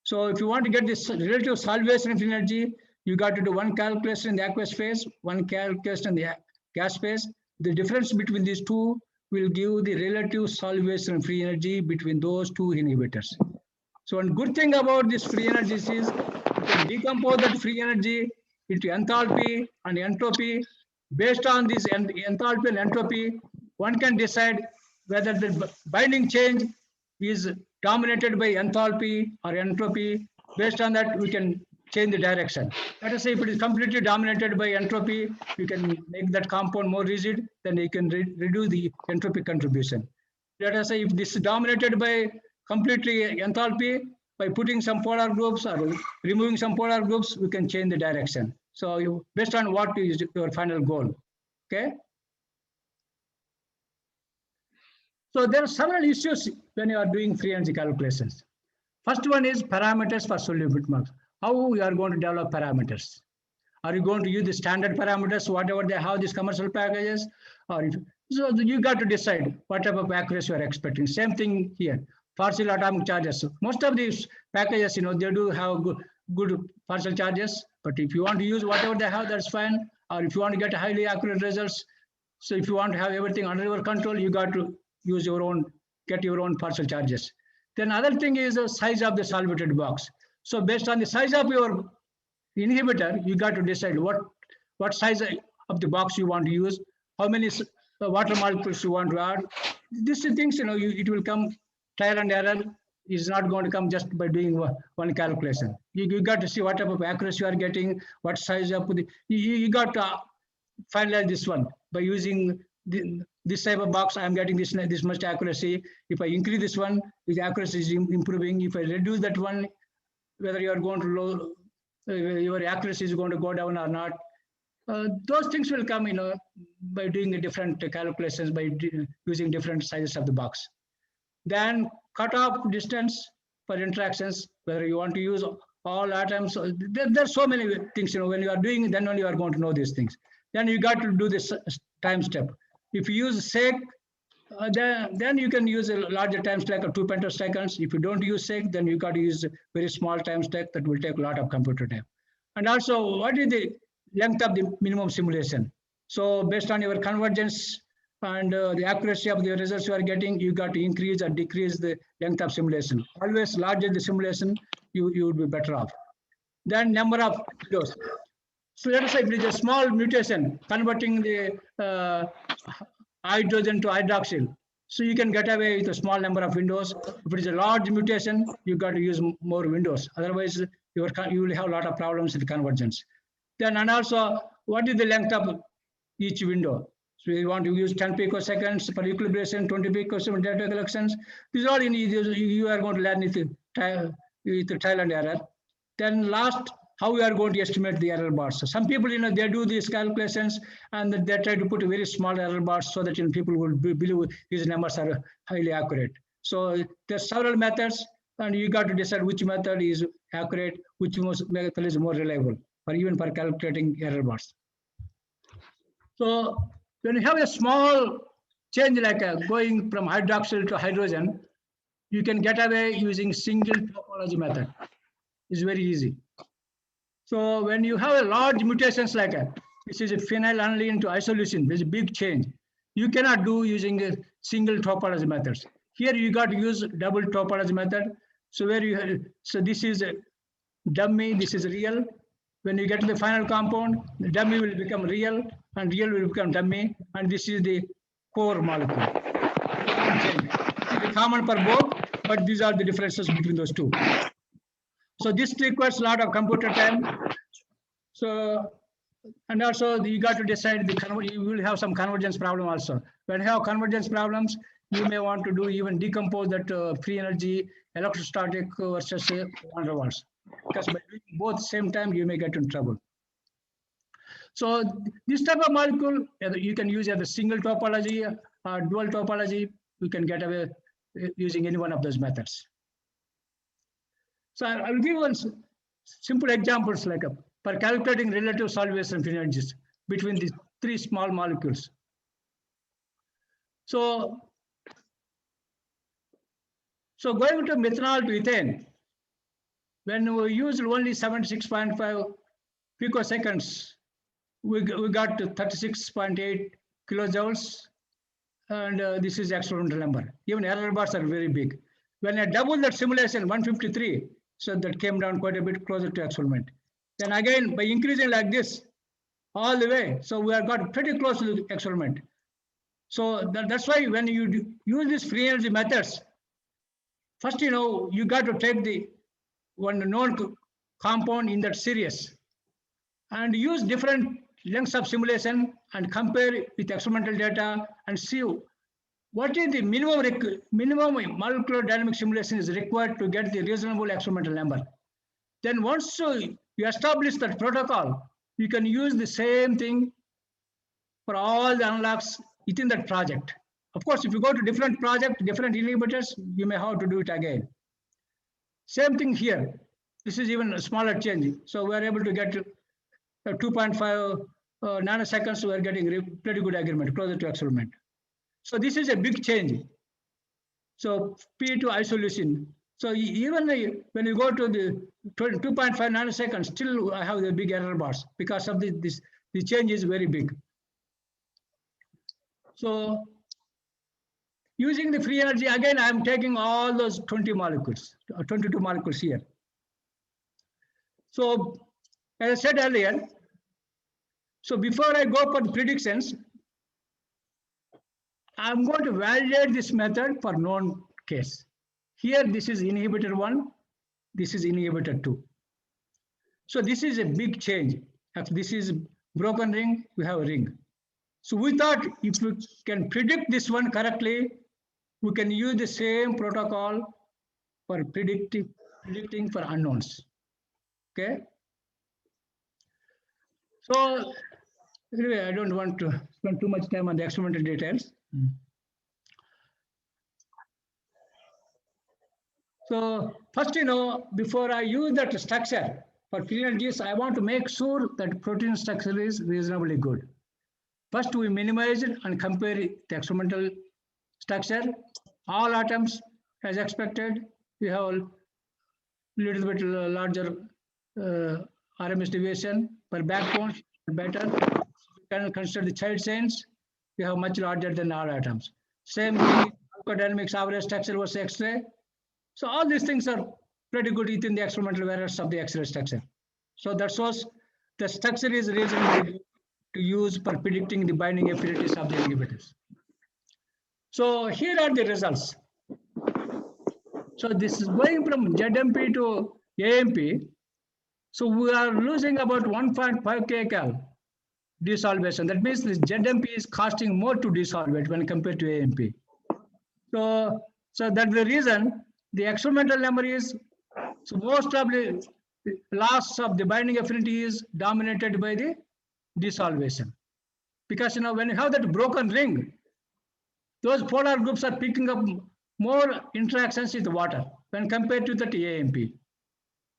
So if you want to get this relative solivation free energy, you got to do one calculation in the aqueous phase, one calculation in the gas phase. The difference between these 2 will give the relative solivation free energy between those 2 inhibitors. So one good thing about this free energies is you can decompose that free energy into enthalpy and entropy. Based on this enthalpy and entropy, one can decide whether the binding change is dominated by enthalpy or entropy. Based on that, we can change the direction. Let us say if it is completely dominated by entropy, you can make that compound more rigid, then you can reduce the entropy contribution. Let us say if this is dominated by completely enthalpy, by putting some polar groups or removing some polar groups, we can change the direction. So based on what is your final goal, okay? So there are several issues when you are doing free energy calculations. First one is parameters for solubility marks. How we are going to develop parameters? Are you going to use the standard parameters, whatever they have, these commercial packages? So you got to decide what type of accuracy you are expecting. Same thing here. partial atomic charges. Most of these packages, they do have good partial charges, but if you want to use whatever they have, that's fine. Or if you want to get highly accurate results, so if you want to have everything under your control, you got to use get your own partial charges. Then other thing is the size of the solvated box. So based on the size of your inhibitor, you got to decide what size of the box you want to use, how many water molecules you want to add. These things, it will come trial and error. Is not going to come just by doing one calculation. You got to see what type of accuracy you are getting, what size of you got to finalize this one by using this type of box. I am getting this much accuracy. If I increase this one, the accuracy is improving. If I reduce that one, whether you are going to your accuracy is going to go down or not. Those things will come, by doing different calculations, by using different sizes of the box. Then cutoff distance for interactions, whether you want to use all atoms. There's so many things, when you are doing, then only you are going to know these things. Then you got to do this time step. If you use sec, then you can use a larger time stack of 2 pentaseconds. If you don't use sec, then you got to use a very small time stack that will take a lot of computer time. And also, what is the length of the minimum simulation? So based on your convergence and the accuracy of the results you are getting, you got to increase or decrease the length of simulation. Always larger the simulation, you would be better off. Then number of windows. So let us say if it is a small mutation converting the hydrogen to hydroxyl, so you can get away with a small number of windows. If it is a large mutation, you got to use more windows. Otherwise, you will have a lot of problems with convergence. Then, and also, what is the length of each window? So you want to use 10 picoseconds for equilibration, 20 picoseconds data collections. These are all you are going to learn with trial and error. Then last, how we are going to estimate the error bars. So some people, they do these calculations and they try to put a very small error bars so that people will believe these numbers are highly accurate. So there's several methods, and you got to decide which method is accurate, which method is more reliable, or even for calculating error bars. So when you have a small change like going from hydroxyl to hydrogen, you can get away using single topology method. It's very easy. So when you have a large mutations like this is a phenylalanine to isoleucine, there's a big change. You cannot do using a single topology methods. Here you got to use double topology method. So so this is a dummy, this is real. When you get to the final compound, the dummy will become real, and real will become dummy, and this is the core molecule. It's common for both, but these are the differences between those two. So this requires a lot of computer time. So, and also you got to decide you will have some convergence problem also. When you have convergence problems, you may want to do even decompose that free energy, electrostatic versus van der Waals. Because by doing both same time, you may get in trouble. So this type of molecule, you can use as a single topology or dual topology. You can get away using any one of those methods. So I will give one simple examples like for calculating relative solvation free energies between these three small molecules. So going to methanol to ethane, when we used only 76.5 picoseconds, we got to 36.8 kilojoules, and this is experimental number. Even error bars are very big. When I doubled that simulation, 153, so that came down quite a bit closer to experiment. Then again, by increasing like this, all the way, so we have got pretty close to the experiment. So that's why when you use these free energy methods, first, you got to take the one known compound in that series and use different lengths of simulation and compare with experimental data and see what is the minimum molecular dynamic simulation is required to get the reasonable experimental number. Then once you establish that protocol, you can use the same thing for all the analogs within that project. Of course, if you go to different project, different inhibitors, you may have to do it again. Same thing here. This is even a smaller change. So we are able to get 2.5 nanoseconds. We are getting pretty good agreement, closer to experiment. So this is a big change. So P2 isoleucine. So even when you go to the 2.5 nanoseconds, still I have the big error bars because of the change is very big. So using the free energy, again, I'm taking all those 20 molecules, 22 molecules here. So as I said earlier, so before I go for the predictions, I'm going to validate this method for known case. Here, this is inhibitor 1, this is inhibitor 2. So this is a big change. If this is broken ring, we have a ring. So we thought if we can predict this one correctly, we can use the same protocol for predicting for unknowns. Okay. So anyway, I don't want to spend too much time on the experimental details. So first, before I use that structure for free energies, I want to make sure that protein structure is reasonably good. First, we minimize it and compare the experimental structure. All atoms, as expected, we have a little bit larger RMS deviation per backbone, better. We can consider the child chains, we have much larger than all atoms. Same thing, pharmacodynamics average structure was X-ray. So all these things are pretty good within the experimental variants of the X-ray structure. So that shows the structure is reasonably good to use for predicting the binding affinities of the inhibitors. So here are the results. So this is going from ZMP to AMP. So we are losing about 1.5 kcal desolvation. That means this ZMP is costing more to desolvate when compared to AMP. So that's the reason the experimental number is, so most of the loss of the binding affinity is dominated by the desolvation. Because when you have that broken ring, those polar groups are picking up more interactions with water when compared to the AMP.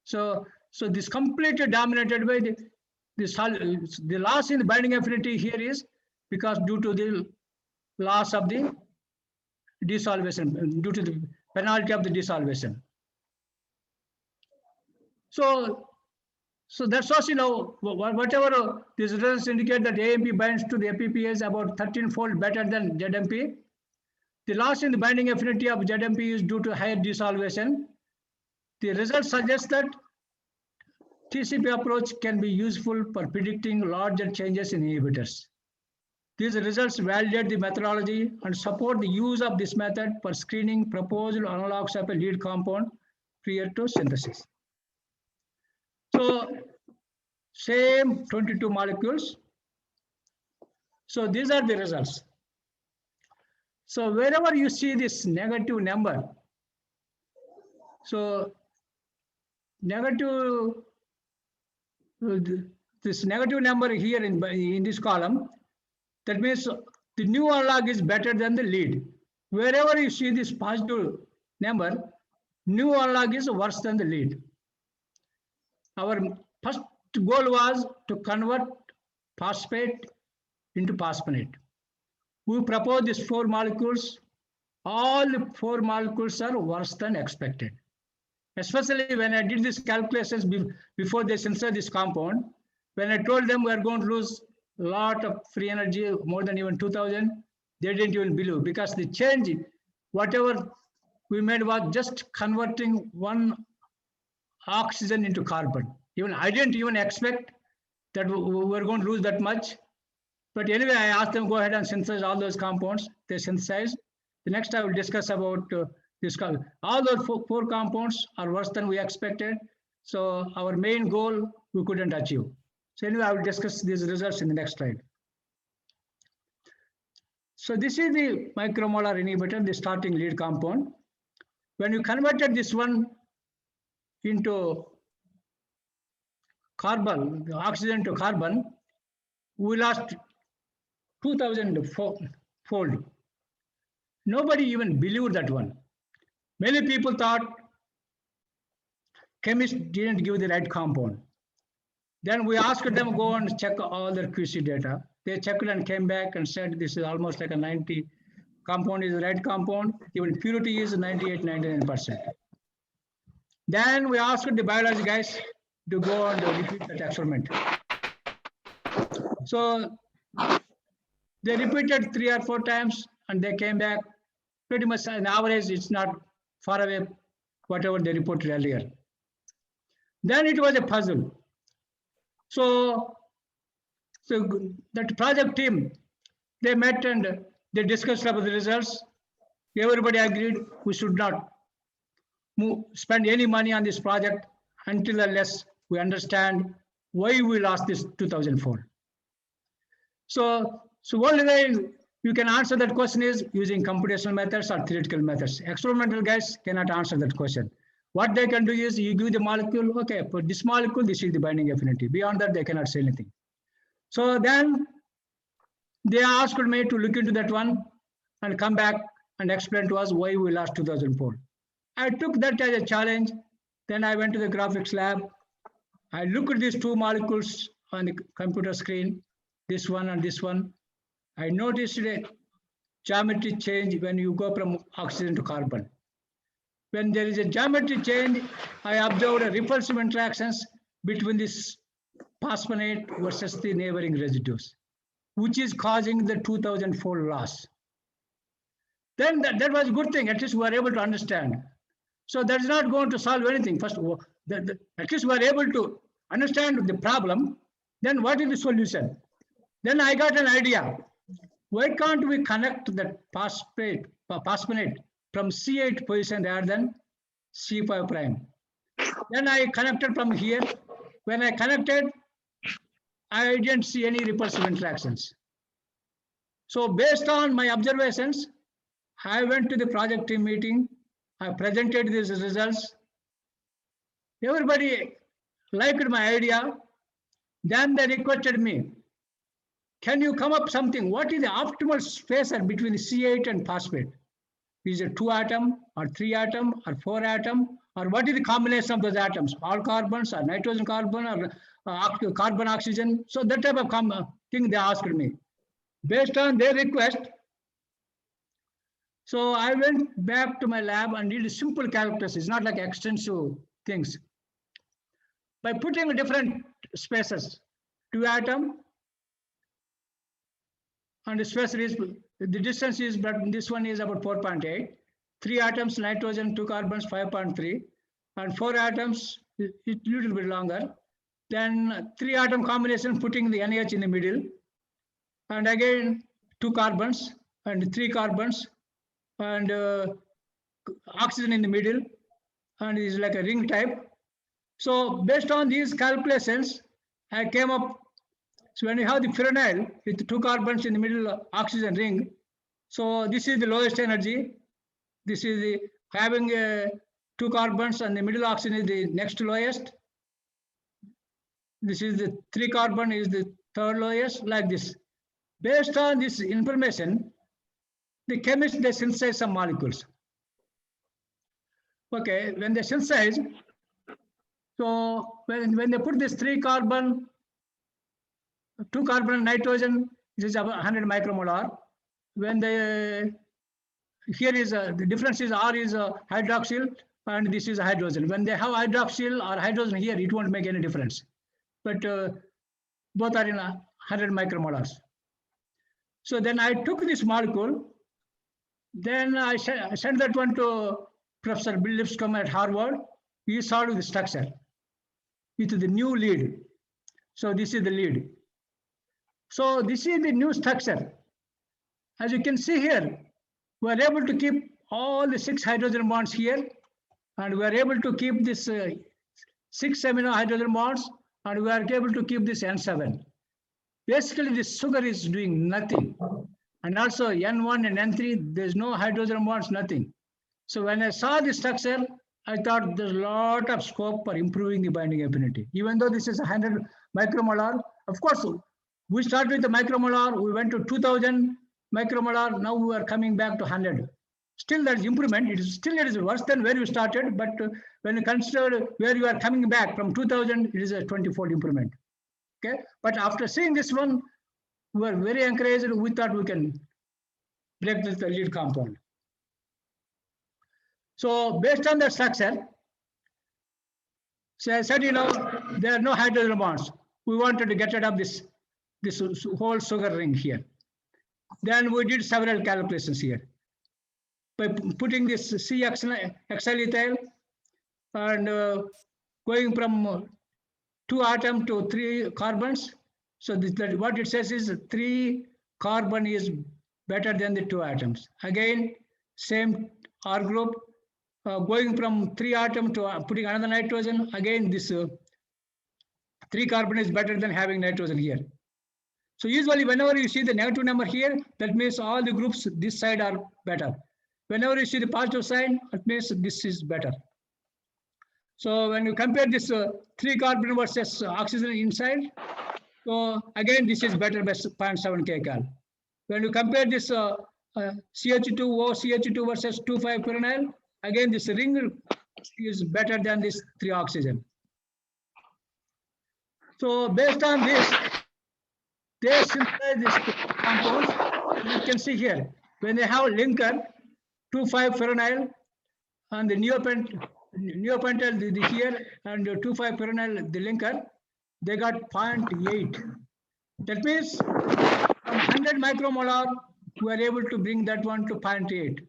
So this completely dominated by the loss in the binding affinity here is because due to the loss of the desolvation, due to the penalty of the desolvation. So that's also, whatever these results indicate that AMP binds to the FPP is about 13-fold better than ZMP. The loss in the binding affinity of ZMP is due to higher desolvation. The results suggest that TCP approach can be useful for predicting larger changes in inhibitors. These results validate the methodology and support the use of this method for screening proposed analogs of a lead compound prior to synthesis. So same 22 molecules. So these are the results. So wherever you see this negative number, so this negative number here in this column, that means the new analog is better than the lead. Wherever you see this positive number, new analog is worse than the lead. Our first goal was to convert phosphate into phosphonate. We proposed these 4 molecules. All the 4 molecules are worse than expected. Especially when I did these calculations before they synthesized this compound, when I told them we are going to lose a lot of free energy, more than even 2000, they didn't even believe, because the change, whatever we made was just converting one oxygen into carbon. Even I didn't even expect that we were going to lose that much. But anyway, I asked them go ahead and synthesize all those compounds. They synthesized. The next I will discuss about this. All those 4 compounds are worse than we expected. So our main goal we couldn't achieve. So anyway, I will discuss these results in the next slide. So this is the micromolar inhibitor, the starting lead compound. When you converted this one into carbon, oxygen to carbon, we lost 2000-fold. Nobody even believed that one. Many people thought chemists didn't give the right compound. Then we asked them to go and check all their QC data. They checked and came back and said this is almost like a 90% compound is the right compound, even purity is 98-99%. Then we asked the biology guys to go and repeat that experiment. So they repeated 3 or 4 times and they came back pretty much on average, it's not far away, whatever they reported earlier. Then it was a puzzle. So that project team, they met and they discussed about the results. Everybody agreed we should not spend any money on this project until unless we understand why we lost this 2004. So only way you can answer that question is using computational methods or theoretical methods. Experimental guys cannot answer that question. What they can do is you give the molecule, okay, for this molecule, this is the binding affinity. Beyond that, they cannot say anything. So then they asked me to look into that one and come back and explain to us why we lost 2004. I took that as a challenge. Then I went to the graphics lab. I looked at these 2 molecules on the computer screen, this one and this one. I noticed a geometry change when you go from oxygen to carbon. When there is a geometry change, I observed a repulsive interactions between this phosphonate versus the neighboring residues, which is causing the 2004 loss. Then that was a good thing. At least we were able to understand. So that's not going to solve anything. First of all, at least we are able to understand the problem. Then what is the solution? Then I got an idea. Why can't we connect that phosphonate from C8 position rather than C5 prime? Then I connected from here. When I connected, I didn't see any repulsive interactions. So based on my observations, I went to the project team meeting. I presented these results. Everybody liked my idea. Then they requested me, can you come up something? What is the optimal spacer between C8 and phosphate? Is it 2 atom or 3 atom or 4 atom? Or what is the combination of those atoms? All carbons or nitrogen carbon or carbon oxygen? So that type of thing they asked me. Based on their request, so I went back to my lab and did simple calculus. It's not like extensive things. By putting different spaces, 2 atom, and the spacer is, the distance is, but this one is about 4.8. 3 atoms, nitrogen, 2 carbons, 5.3. And 4 atoms, it's a little bit longer. Then 3 atom combination, putting the NH in the middle. And again, 2 carbons and 3 carbons and oxygen in the middle. And it's like a ring type. So based on these calculations, I came up. So when you have the phenyl with 2 carbons in the middle oxygen ring, so this is the lowest energy. This is the having 2 carbons and the middle oxygen is the next lowest. This is the 3 carbon is the third lowest, like this. Based on this information, the chemists, they synthesize some molecules. Okay, when they synthesize, so when they put this 3 carbon, 2 carbon nitrogen, this is about 100 micromolar. When they, here is the difference is R is hydroxyl and this is hydrogen. When they have hydroxyl or hydrogen here, it won't make any difference. But both are in 100 micromolars. So then I took this molecule, then I sent that one to Professor Bill Lipscomb at Harvard. He solved the structure with the new lead. So this is the lead. So this is the new structure. As you can see here, we are able to keep all the 6 hydrogen bonds here, and we are able to keep this 6 amino hydrogen bonds, and we are able to keep this N7. Basically, this sugar is doing nothing. And also N1 and N3, there's no hydrogen bonds, nothing. So when I saw this structure, I thought there's a lot of scope for improving the binding affinity. Even though this is 100 micromolar, of course, we started with the micromolar, we went to 2000 micromolar, now we are coming back to 100. Still there is improvement, it is worse than where you started, but when you consider where you are coming back from 2000, it is a 20-fold improvement. Okay, but after seeing this one, we were very encouraged, we thought we can break the lead compound. So based on the structure, so I said, there are no hydrogen bonds. We wanted to get rid of this whole sugar ring here. Then we did several calculations here. By putting this C-hexylethyl and going from 2 atoms to 3 carbons. So what it says is 3 carbon is better than the 2 atoms. Again, same R group. Going from 3 atom to putting another nitrogen, again this 3 carbon is better than having nitrogen here. So usually whenever you see the negative number here, that means all the groups this side are better. Whenever you see the positive sign, it means this is better. So when you compare this 3 carbon versus oxygen inside, so again this is better by 0.7 kcal. When you compare this CH2O, CH2 versus 2,5-phenyl, again this ring is better than this 3 oxygen. So based on this, they synthesize this compounds. You can see here when they have linker 2,5-phenyl and the neopentyl here and 2,5-phenyl the linker, they got 0.8. That means from 100 micromolar we are able to bring that one to 0.8.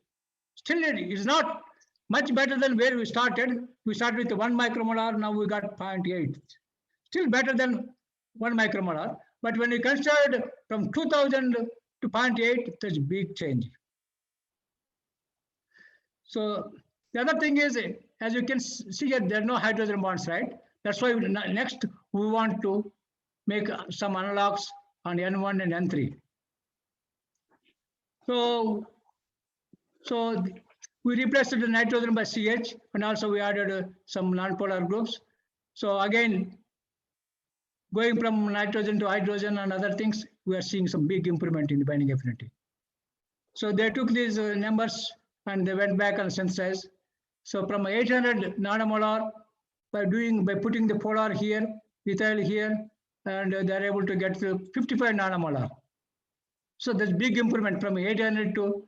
Still it is not much better than where we started. We started with 1 micromolar, now we got 0.8. Still better than 1 micromolar. But when we considered from 2000 to 0.8, there's a big change. So the other thing is, as you can see here, there are no hydrogen bonds, right? That's why next we want to make some analogs on N1 and N3. So we replaced the nitrogen by CH, and also we added some nonpolar groups. So again, going from nitrogen to hydrogen and other things, we are seeing some big improvement in the binding affinity. So they took these numbers and they went back and synthesized. So from 800 nanomolar, by putting the polar here, ethyl here, and they're able to get to 55 nanomolar. So there's big improvement from 800 to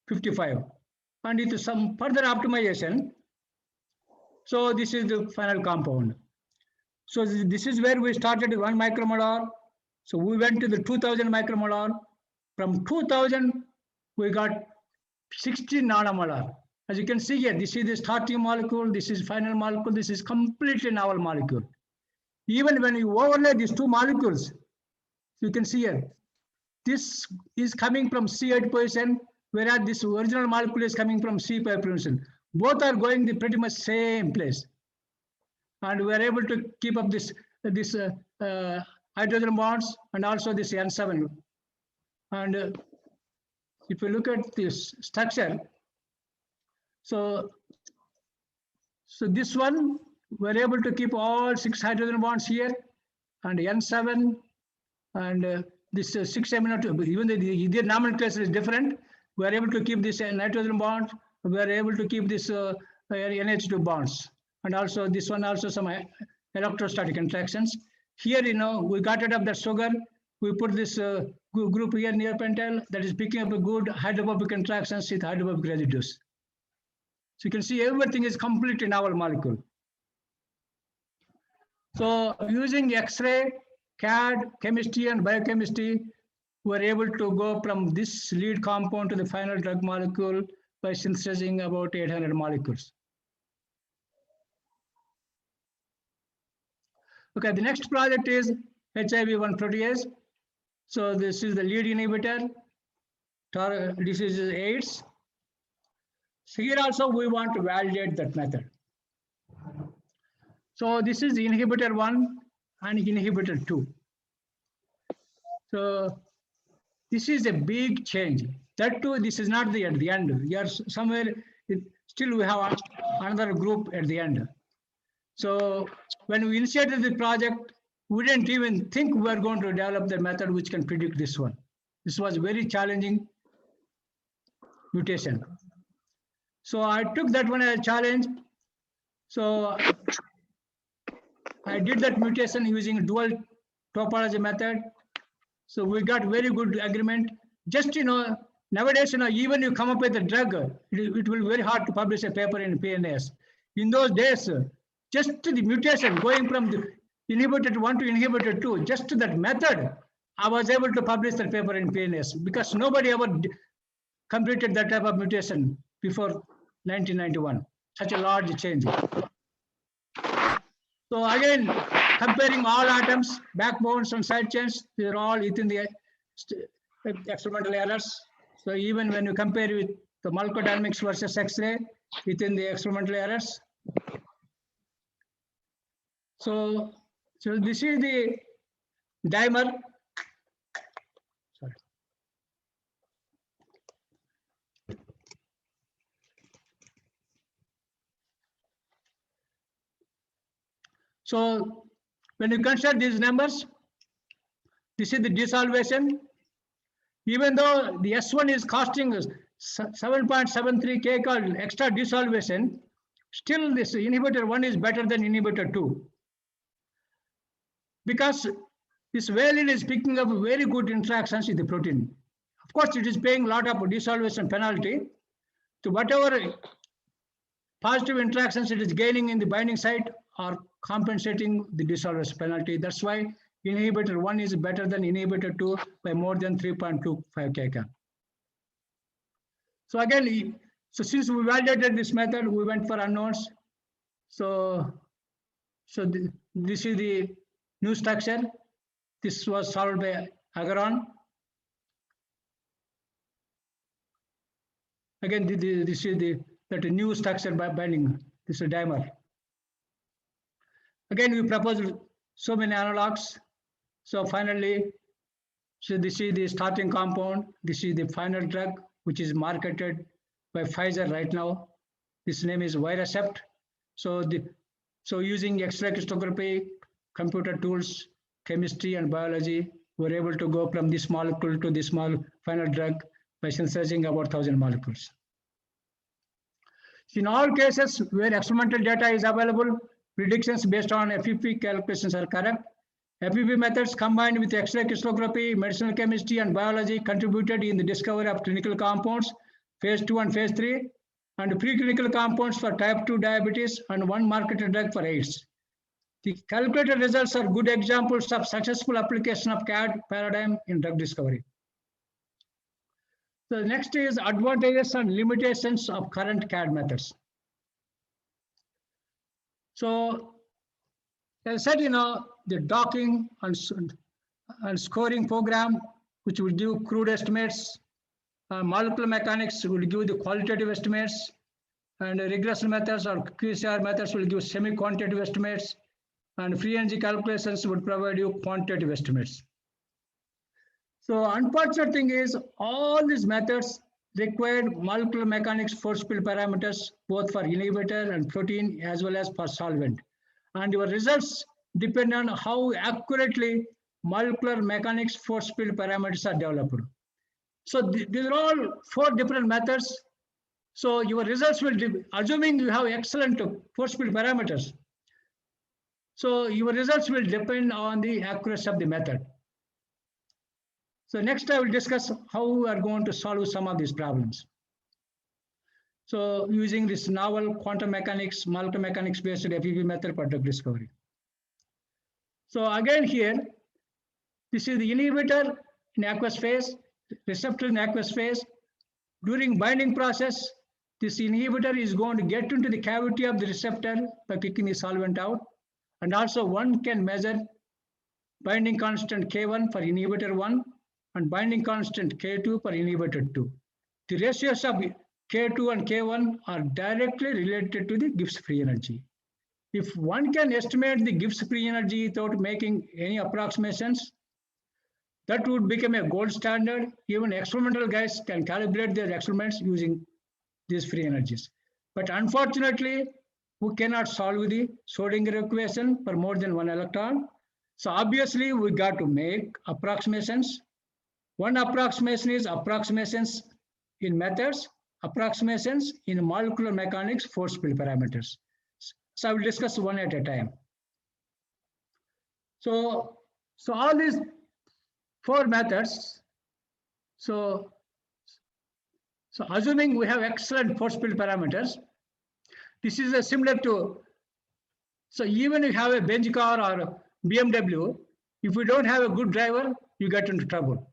55. And with some further optimization, so this is the final compound. So this is where we started with 1 micromolar. So we went to the 2000 micromolar. From 2000, we got 60 nanomolar. As you can see here, this is the starting molecule, this is final molecule, this is completely novel molecule. Even when you overlay these 2 molecules, you can see here, this is coming from C8 position, whereas this original molecule is coming from C5 position. Both are going the pretty much same place. And we are able to keep up this hydrogen bonds and also this N7. And if you look at this structure, so this one, we're able to keep all 6 hydrogen bonds here, and N7, and this 6 amino, even the nomenclature is different. We are able to keep this nitrogen bond. We are able to keep this NH2 bonds, and also this one also some electrostatic interactions. Here, we got rid of that sugar. We put this group here near pentyl that is picking up a good hydrophobic interactions with hydrophobic residues. So you can see everything is completely novel molecule. So using X-ray, CAD, chemistry and biochemistry, we are able to go from this lead compound to the final drug molecule by synthesizing about 800 molecules. Okay, the next project is HIV-1 protease. So this is the lead inhibitor. This is AIDS. So here also we want to validate that method. So this is inhibitor 1 and inhibitor 2. So this is a big change. That too, this is not at the end. We are somewhere, still we have another group at the end. So when we initiated the project, we didn't even think we were going to develop the method which can predict this one. This was a very challenging mutation. So I took that one as a challenge. So I did that mutation using dual topology method. So we got very good agreement. Just nowadays, even you come up with a drug, it will be very hard to publish a paper in PNAS. In those days, just the mutation going from the inhibitor 1 to inhibitor 2, just that method, I was able to publish that paper in PNAS because nobody ever completed that type of mutation before 1991. Such a large change. So again, comparing all atoms, backbones and side chains, they're all within the experimental errors. So even when you compare with the molecular dynamics versus X-ray, within the experimental errors. So this is the dimer. Sorry. So when you consider these numbers, this is the dissolution. Even though the S1 is costing us 7.73 kcal extra dissolution, still this inhibitor 1 is better than inhibitor 2. Because this valine is picking up very good interactions with the protein. Of course, it is paying a lot of dissolution penalty to whatever positive interactions it is gaining in the binding site or compensating the dissolution penalty. That's why inhibitor 1 is better than inhibitor 2 by more than 3.25 kcal. So again, since we validated this method, we went for unknowns. So this is the new structure. This was solved by Agaron. Again, this is that new structure by binding. This is a dimer. Again, we proposed so many analogs. So finally, so this is the starting compound. This is the final drug, which is marketed by Pfizer right now. This name is Vyracept. So using X-ray crystallography, computer tools, chemistry and biology, we're able to go from this molecule to this final drug by synthesizing about 1,000 molecules. In all cases where experimental data is available, predictions based on FEP calculations are correct. FEP methods combined with X-ray crystallography, medicinal chemistry, and biology contributed in the discovery of clinical compounds, phase 2 and phase 3, and preclinical compounds for type 2 diabetes and one marketed drug for AIDS. The calculated results are good examples of successful application of CAD paradigm in drug discovery. So the next is advantages and limitations of current CAD methods. So as I said, the docking and scoring program, which will give crude estimates, molecular mechanics will give the qualitative estimates, and regression methods or QCR methods will give semi-quantitative estimates, and free energy calculations would provide you quantitative estimates. So unfortunate thing is all these methods required molecular mechanics force field parameters, both for inhibitor and protein as well as for solvent. And your results depend on how accurately molecular mechanics force field parameters are developed. So these are all 4 different methods. So your results will, assuming you have excellent force field parameters, so your results will depend on the accuracy of the method. So next I will discuss how we are going to solve some of these problems. So using this novel quantum mechanics, molecular mechanics based FEP method for drug discovery. So again here, this is the inhibitor in aqueous phase, receptor in aqueous phase. During binding process, this inhibitor is going to get into the cavity of the receptor by kicking the solvent out. And also one can measure binding constant K1 for inhibitor 1 and binding constant K2 for inhibitor 2. The ratios of K2 and K1 are directly related to the Gibbs free energy. If one can estimate the Gibbs free energy without making any approximations, that would become a gold standard. Even experimental guys can calibrate their experiments using these free energies. But unfortunately, we cannot solve the Schrodinger equation for more than 1 electron. So obviously, we got to make approximations. One approximation is approximations in methods, approximations in molecular mechanics force field parameters. So I will discuss one at a time. So all these 4 methods. So So assuming we have excellent force field parameters, this is similar to, so even if you have a Benz car or BMW, if you don't have a good driver, you get into trouble.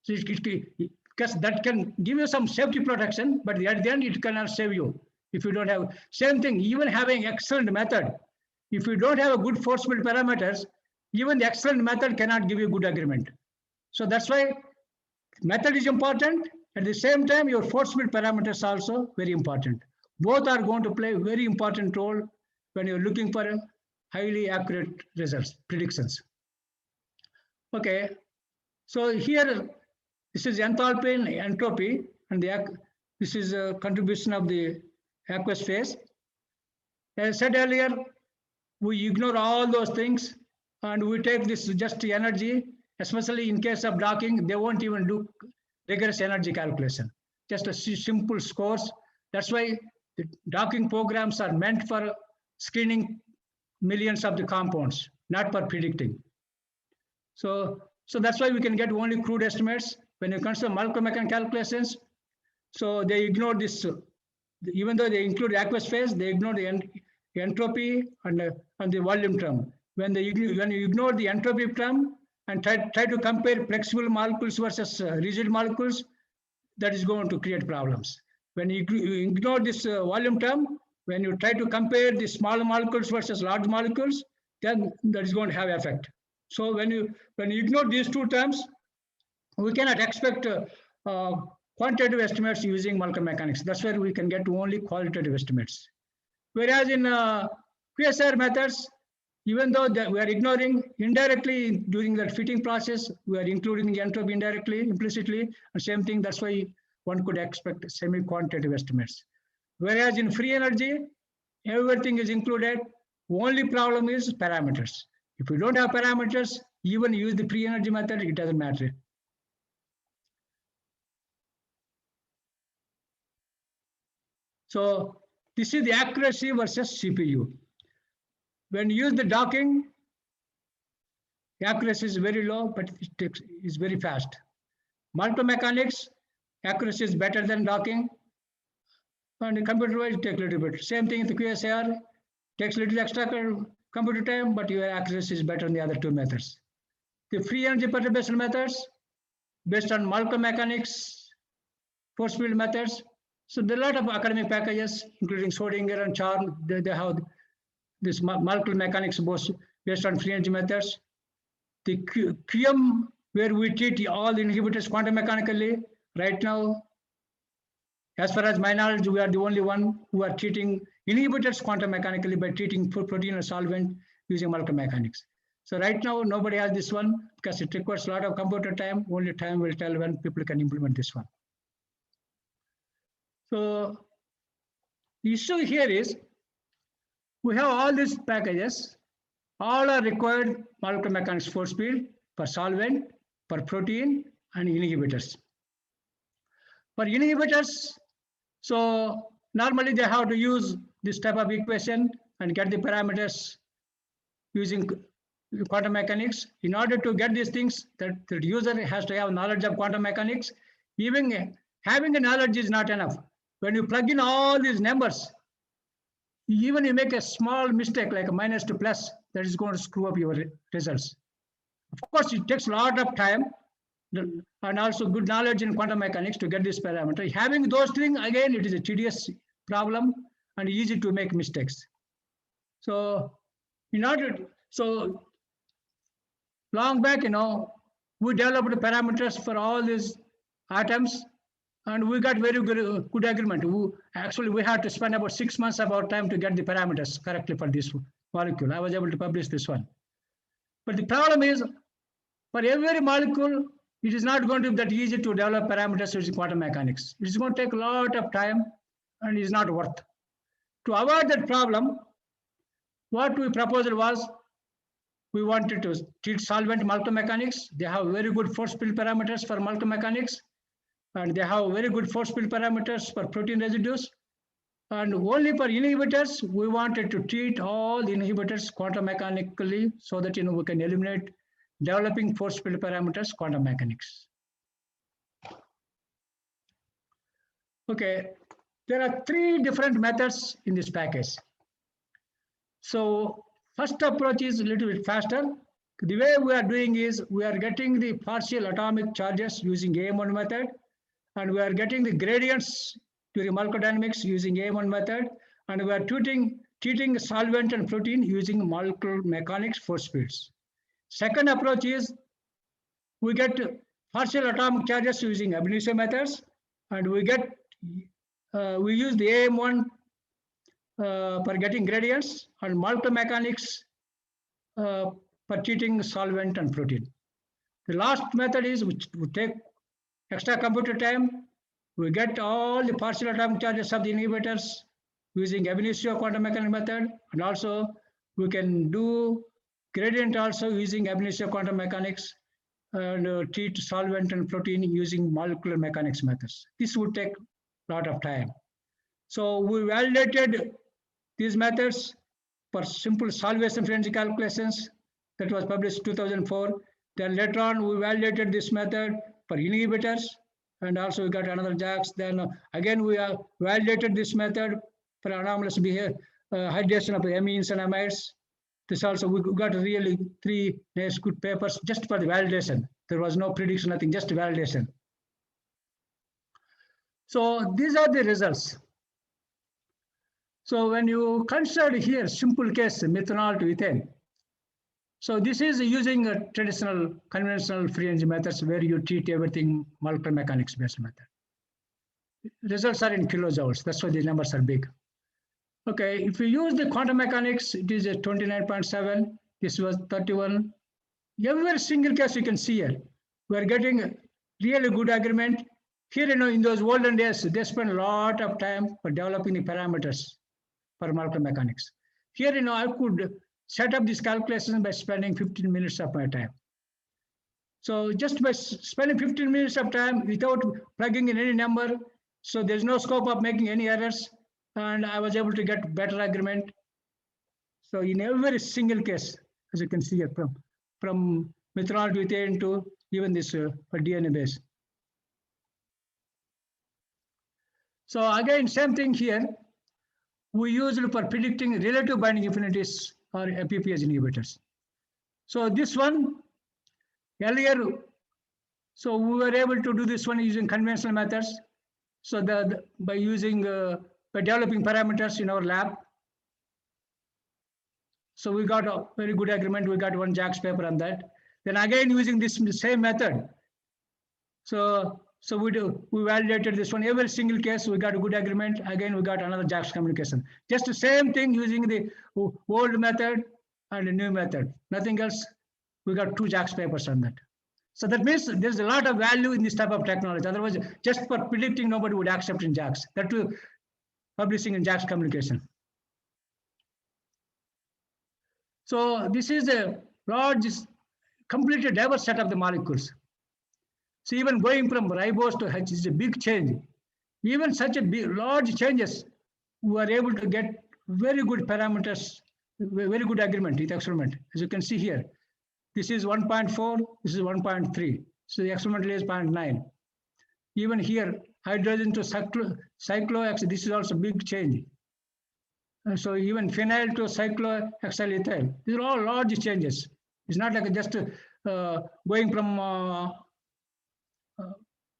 So because that can give you some safety protection, but at the end it cannot save you if you don't have. Same thing, even having excellent method, if you don't have a good force field parameters, even the excellent method cannot give you good agreement. So that's why method is important. At the same time, your force field parameters are also very important. Both are going to play a very important role when you're looking for a highly accurate results, predictions. Okay, so here, this is enthalpy and entropy, and this is a contribution of the aqueous phase. As I said earlier, we ignore all those things and we take this just energy, especially in case of docking, they won't even do rigorous energy calculation, just a simple scores. That's why the docking programs are meant for screening millions of the compounds, not for predicting. So that's why we can get only crude estimates when you consider molecular mechanical calculations. So they ignore this, even though they include aqueous phase, they ignore the entropy and the volume term. When you ignore the entropy term and try to compare flexible molecules versus rigid molecules, that is going to create problems. When you ignore this volume term, when you try to compare the small molecules versus large molecules, then that is going to have effect. So when you ignore these two terms, we cannot expect quantitative estimates using molecular mechanics. That's where we can get only qualitative estimates. Whereas in QSR methods, even though we are ignoring indirectly during the fitting process, we are including the entropy indirectly, implicitly, and same thing, that's why one could expect semi-quantitative estimates. Whereas in free energy, everything is included, only problem is parameters. If you don't have parameters, even use the free energy method, it doesn't matter. So this is the accuracy versus CPU. When you use the docking, the accuracy is very low, but it is very fast. Molecular mechanics, accuracy is better than docking. And computer-wise, it takes a little bit. Same thing with the QSAR, takes a little extra computer time, but your accuracy is better than the other two methods. The free energy perturbation methods, based on molecular mechanics, force field methods. So there are a lot of academic packages, including Schrodinger and Charm. They have this molecular mechanics both based on free energy methods. The QM, where we treat all the inhibitors quantum mechanically, right now, as far as my knowledge, we are the only one who are treating inhibitors quantum mechanically by treating protein or solvent using molecular mechanics. So right now, nobody has this one because it requires a lot of computer time. Only time will tell when people can implement this one. So the issue here is, we have all these packages, all are required molecular mechanics force field for solvent, for protein, and inhibitors. For inhibitors, so normally they have to use this type of equation and get the parameters using quantum mechanics. In order to get these things, the user has to have knowledge of quantum mechanics. Even having a knowledge is not enough. When you plug in all these numbers, even you make a small mistake like a minus to plus, that is going to screw up your results. Of course, it takes a lot of time and also good knowledge in quantum mechanics to get this parameter. Having those things, again, it is a tedious problem and easy to make mistakes. So so long back, we developed parameters for all these atoms, and we got very good agreement. Actually, we had to spend about 6 months of our time to get the parameters correctly for this molecule. I was able to publish this one. But the problem is, for every molecule, it is not going to be that easy to develop parameters using quantum mechanics. It is going to take a lot of time and is not worth. To avoid that problem, what we proposed was, we wanted to treat solvent molecular mechanics. They have very good force field parameters for molecular mechanics, and they have very good force field parameters for protein residues. And only for inhibitors, we wanted to treat all the inhibitors quantum mechanically so that we can eliminate developing force field parameters quantum mechanics. Okay, there are 3 different methods in this package. So first approach is a little bit faster. The way we are doing is we are getting the partial atomic charges using AM1 method, and we are getting the gradients during molecular dynamics using AM1 method, and we are treating solvent and protein using molecular mechanics force fields. Second approach is we get partial atomic charges using ab initio methods, and we use the AM1 for getting gradients, and molecular mechanics for treating solvent and protein. The last method is which we take extra computer time. We get all the partial atomic charges of the inhibitors using ab initio quantum mechanics method, and also we can do gradient also using ab initio quantum mechanics, and treat solvent and protein using molecular mechanics methods. This would take a lot of time. So we validated these methods for simple solvation frequency calculations. That was published 2004. Then later on, we validated this method for inhibitors, and also we got another JAX. Then again, we have validated this method for anomalous behavior, hydration of amines and amides. This also, we got really 3 nice good papers just for the validation. There was no prediction, nothing, just validation. So these are the results. So when you consider here simple case methanol to ethane, so this is using a traditional conventional free energy methods where you treat everything molecular mechanics based method. Results are in kilojoules. That's why the numbers are big. Okay, if we use the quantum mechanics, it is a 29.7. This was 31. Every single case you can see here, we are getting really good agreement. Here, in those olden days, they spent a lot of time for developing the parameters for molecular mechanics. Here, I could set up this calculation by spending 15 minutes of my time. So just by spending 15 minutes of time without plugging in any number, so there's no scope of making any errors, and I was able to get better agreement. So in every single case, as you can see here, from methanol to ethane to even this for DNA base. So again, same thing here. We use it for predicting relative binding affinities or PPH inhibitors. So this one earlier, so we were able to do this one using conventional methods. So by using by developing parameters in our lab. So we got a very good agreement. We got 1 JAX paper on that. Then again using this same method. So we validated this one. Every single case we got a good agreement. Again we got another JAX communication. Just the same thing using the old method and the new method. Nothing else. We got 2 JAX papers on that. So that means there's a lot of value in this type of technology. Otherwise, just for predicting, nobody would accept in JAX. That too, publishing in JAX communication. So this is a large, completely diverse set of the molecules. So even going from ribose to H is a big change. Even such a large changes, we are able to get very good parameters, very good agreement with experiment. As you can see here, this is 1.4, this is 1.3. So the experimental is 0.9. Even here, hydrogen to cyclohexyl, this is also big change. So even phenyl to cyclohexylethyl, these are all large changes. It's not like just going from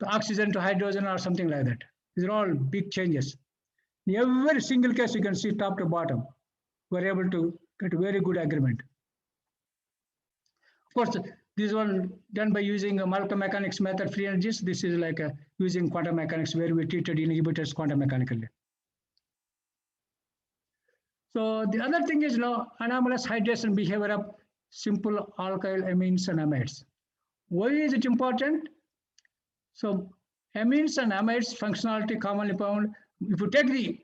oxygen to hydrogen or something like that. These are all big changes. In every single case, you can see top to bottom, we're able to get very good agreement. Of course, this one done by using a molecular mechanics method free energies. This is like using quantum mechanics where we treated inhibitors quantum mechanically. So the other thing is anomalous hydration behavior of simple alkyl amines and amides. Why is it important? So amines and amides functionality commonly found. If you take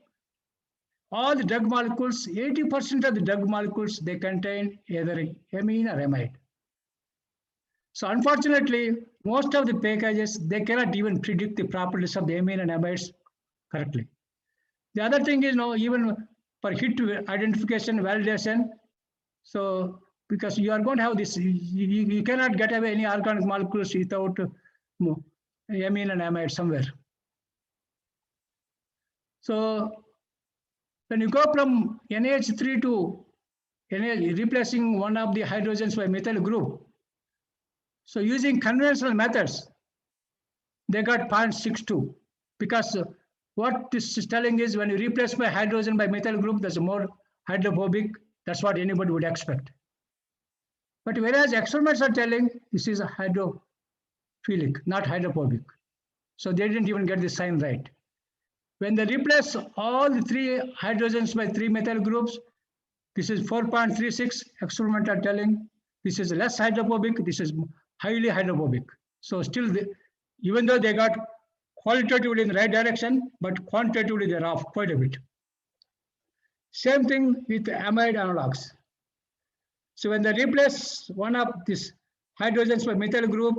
all the drug molecules, 80% of the drug molecules, they contain either amine or amide. So unfortunately, most of the packages, they cannot even predict the properties of the amine and amides correctly. The other thing is even for hit identification, validation. So because you are going to have this, you cannot get away any organic molecules without amine and amide somewhere. So when you go from NH3 to NH, replacing one of the hydrogens by methyl group, so using conventional methods, they got 0.62, because what this is telling is when you replace by hydrogen by methyl group, there's a more hydrophobic. That's what anybody would expect. But whereas experiments are telling this is a hydrophilic, not hydrophobic. So they didn't even get the sign right. When they replace all the 3 hydrogens by 3 methyl groups, this is 4.36. Experiments are telling this is less hydrophobic, this is highly hydrophobic. So still, even though they got qualitatively in the right direction, but quantitatively they're off quite a bit. Same thing with amide analogs. So when they replace one of these hydrogens by methyl group,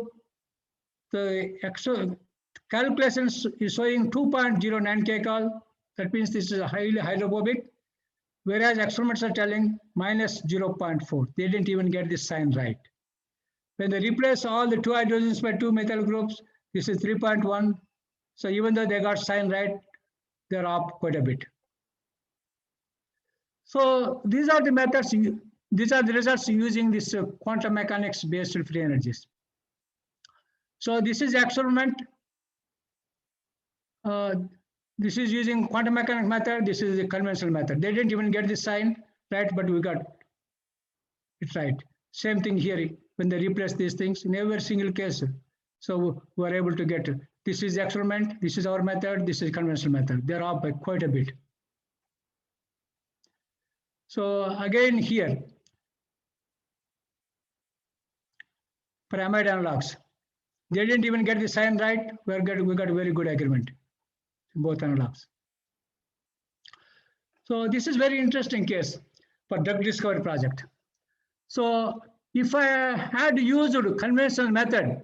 the calculations is showing 2.09 kcal. That means this is highly hydrophobic, whereas experiments are telling minus 0.4. They didn't even get this sign right. When they replace all the 2 hydrogens by 2 methyl groups, this is 3.1. So even though they got sign right, they're off quite a bit. So these are the methods, these are the results using this quantum mechanics based free energies. So this is experiment. This is using quantum mechanics method. This is the conventional method. They didn't even get this sign right, but we got it right. Same thing here when they replace these things in every single case. So we are able to get it. This is experiment. This is our method. This is conventional method. They're off by quite a bit. So again here, for amide analogs, they didn't even get the sign right. We got a very good agreement in both analogs. So this is very interesting case for drug discovery project. So if I had used conventional method,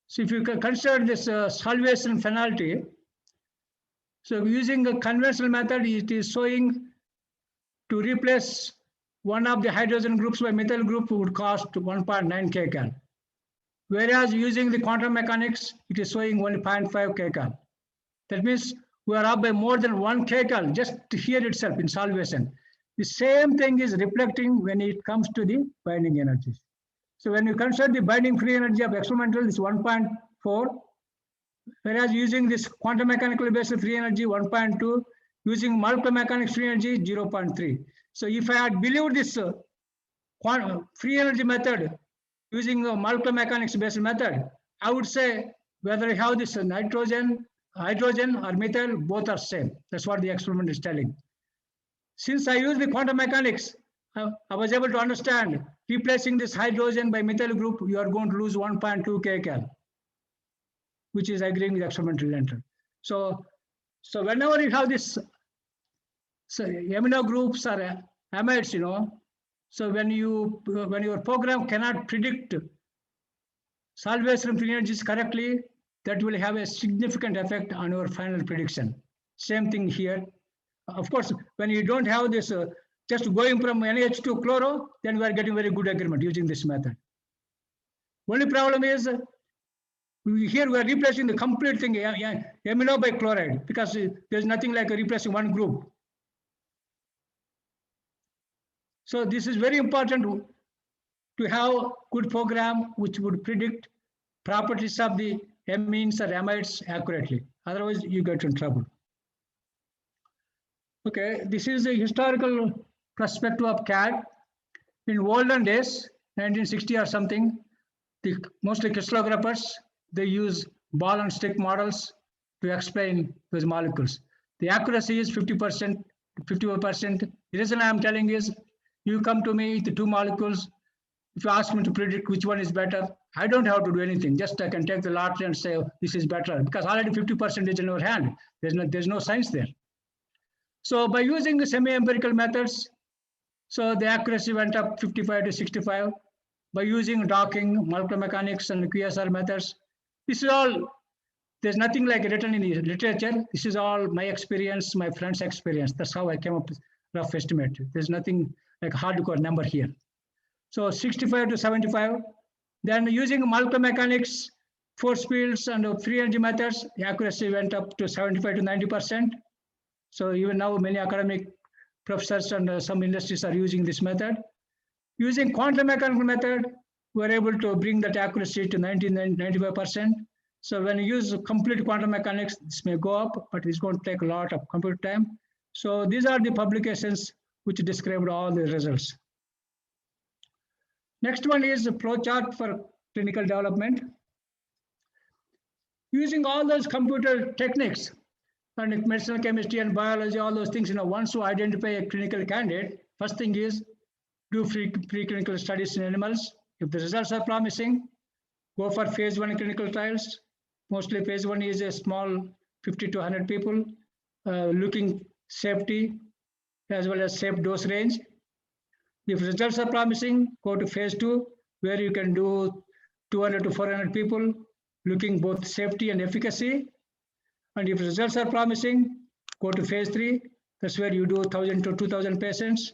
so if you consider this solvation penalty, so using a conventional method, it is showing to replace one of the hydrogen groups by methyl group would cost 1.9 kcal. Whereas using the quantum mechanics, it is showing only 0.5 kcal. That means we are up by more than 1 kcal just here itself in solvation. The same thing is reflecting when it comes to the binding energies. So when you consider the binding free energy of experimental is 1.4, whereas using this quantum mechanically based free energy 1.2, using molecular mechanics free energy 0.3. So if I had believed this free energy method using the molecular mechanics based method, I would say whether you have this nitrogen, hydrogen or methyl, both are same. That's what the experiment is telling. Since I use the quantum mechanics, I was able to understand replacing this hydrogen by methyl group, you are going to lose 1.2 kcal, which is agreeing with experimental length. So whenever you have this amino groups or amides, so when your program cannot predict salvation free energies correctly, that will have a significant effect on your final prediction. Same thing here. Of course, when you don't have this just going from NH to chloro, then we are getting very good agreement using this method. Only problem is here we are replacing the complete thing amino by chloride, because there's nothing like replacing one group. So this is very important to have good program which would predict properties of the amines or amides accurately. Otherwise, you get in trouble. Okay, this is a historical perspective of CAD. In olden days, 1960 or something, mostly crystallographers, they use ball and stick models to explain those molecules. The accuracy is 50%, 51%. The reason I am telling is, you come to me with the 2 molecules. If you ask me to predict which one is better, I don't have to do anything. Just I can take the lottery and say, oh, this is better, because already 50% is in our hand. There's no science there. So by using the semi-empirical methods, so the accuracy went up 55 to 65. By using docking, molecular mechanics, and QSR methods, this is all, there's nothing like written in the literature. This is all my experience, my friend's experience. That's how I came up with rough estimate. There's nothing like hardcore number here. So 65 to 75. Then using molecular mechanics, force fields and free energy methods, the accuracy went up to 75 to 90%. So even now, many academic professors and some industries are using this method. Using quantum mechanical method, we're able to bring that accuracy to 95%. So when you use complete quantum mechanics, this may go up, but it's going to take a lot of computer time. So these are the publications which described all the results. Next one is a flowchart for clinical development. Using all those computer techniques and medicinal chemistry and biology, all those things, once you identify a clinical candidate, first thing is do preclinical studies in animals. If the results are promising, go for phase 1 clinical trials. Mostly phase 1 is a small 50 to 100 people looking safety as well as safe dose range. If results are promising, go to phase 2, where you can do 200 to 400 people looking both safety and efficacy. And if results are promising, go to phase 3. That's where you do 1,000 to 2,000 patients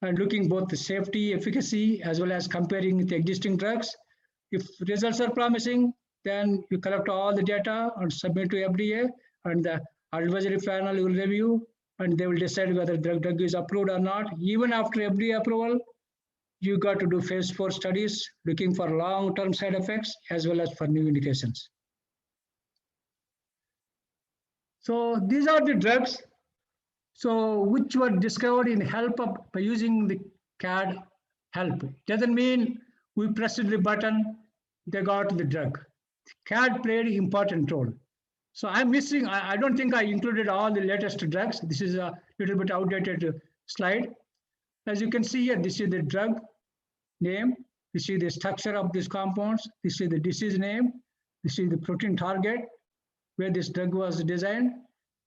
and looking both the safety, efficacy, as well as comparing with existing drugs. If results are promising, then you collect all the data and submit to FDA, and the advisory panel will review, and they will decide whether the drug is approved or not. Even after FDA approval, you got to do phase 4 studies looking for long-term side effects as well as for new indications. So these are the drugs, so which were discovered in help of by using the CAD help. It doesn't mean we pressed the button, they got the drug. CAD played an important role. So I'm missing, I don't think I included all the latest drugs. This is a little bit outdated slide. As you can see here, this is the drug name, this is the structure of these compounds, this is the disease name, this is the protein target, where this drug was designed.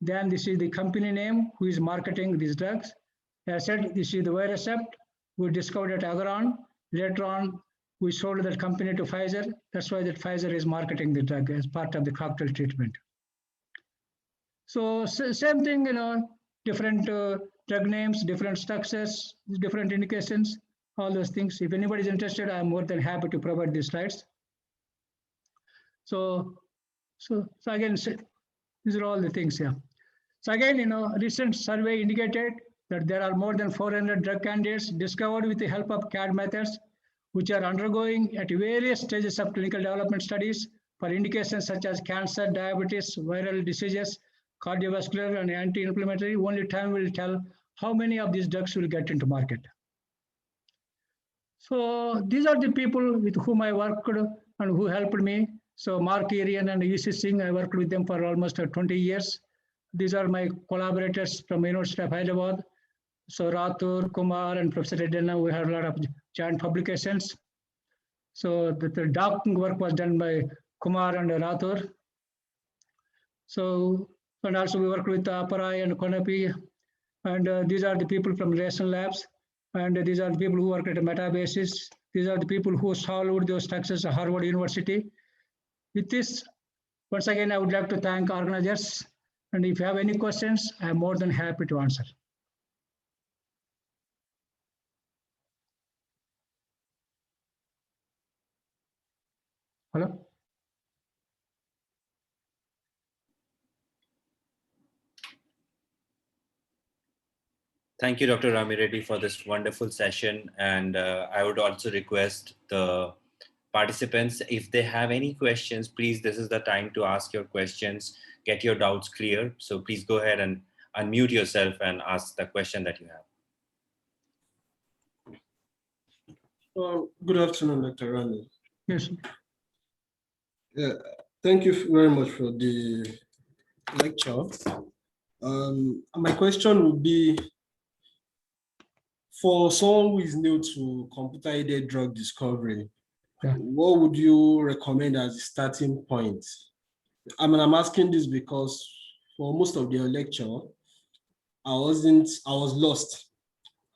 Then this is the company name who is marketing these drugs. As I said, this is the Viracept we discovered at Agron. Later on, we sold that company to Pfizer. That's why that Pfizer is marketing the drug as part of the cocktail treatment. So same thing, different drug names, different structures, different indications, all those things. If anybody is interested, I'm more than happy to provide these slides. So again, these are all the things here. So again, recent survey indicated that there are more than 400 drug candidates discovered with the help of CAD methods, which are undergoing at various stages of clinical development studies for indications such as cancer, diabetes, viral diseases, cardiovascular, and anti-inflammatory. Only time will tell how many of these drugs will get into market. So these are the people with whom I worked and who helped me. So Mark Irian and UC Singh, I worked with them for almost 20 years. These are my collaborators from University of Hyderabad. So Rathur, Kumar, and Professor Redana, we had a lot of joint publications. So the doctoring work was done by Kumar and Rathur. So, and also we worked with Aparai and Konapi. And these are the people from Rational Labs. And these are the people who work at Metabasis. These are the people who solved those structures at Harvard University. With this, once again, I would like to thank organizers. And if you have any questions, I'm more than happy to answer. Hello? Thank you, Dr. Rami Reddy, for this wonderful session. And I would also request the participants, if they have any questions, please, this is the time to ask your questions, get your doubts clear. So please go ahead and unmute yourself and ask the question that you have. Good afternoon, Dr. Rami. Yes. Thank you very much for the lecture. My question would be, for someone who is new to computer-aided drug discovery, what would you recommend as a starting point? I'm asking this because for most of your lecture, I was lost.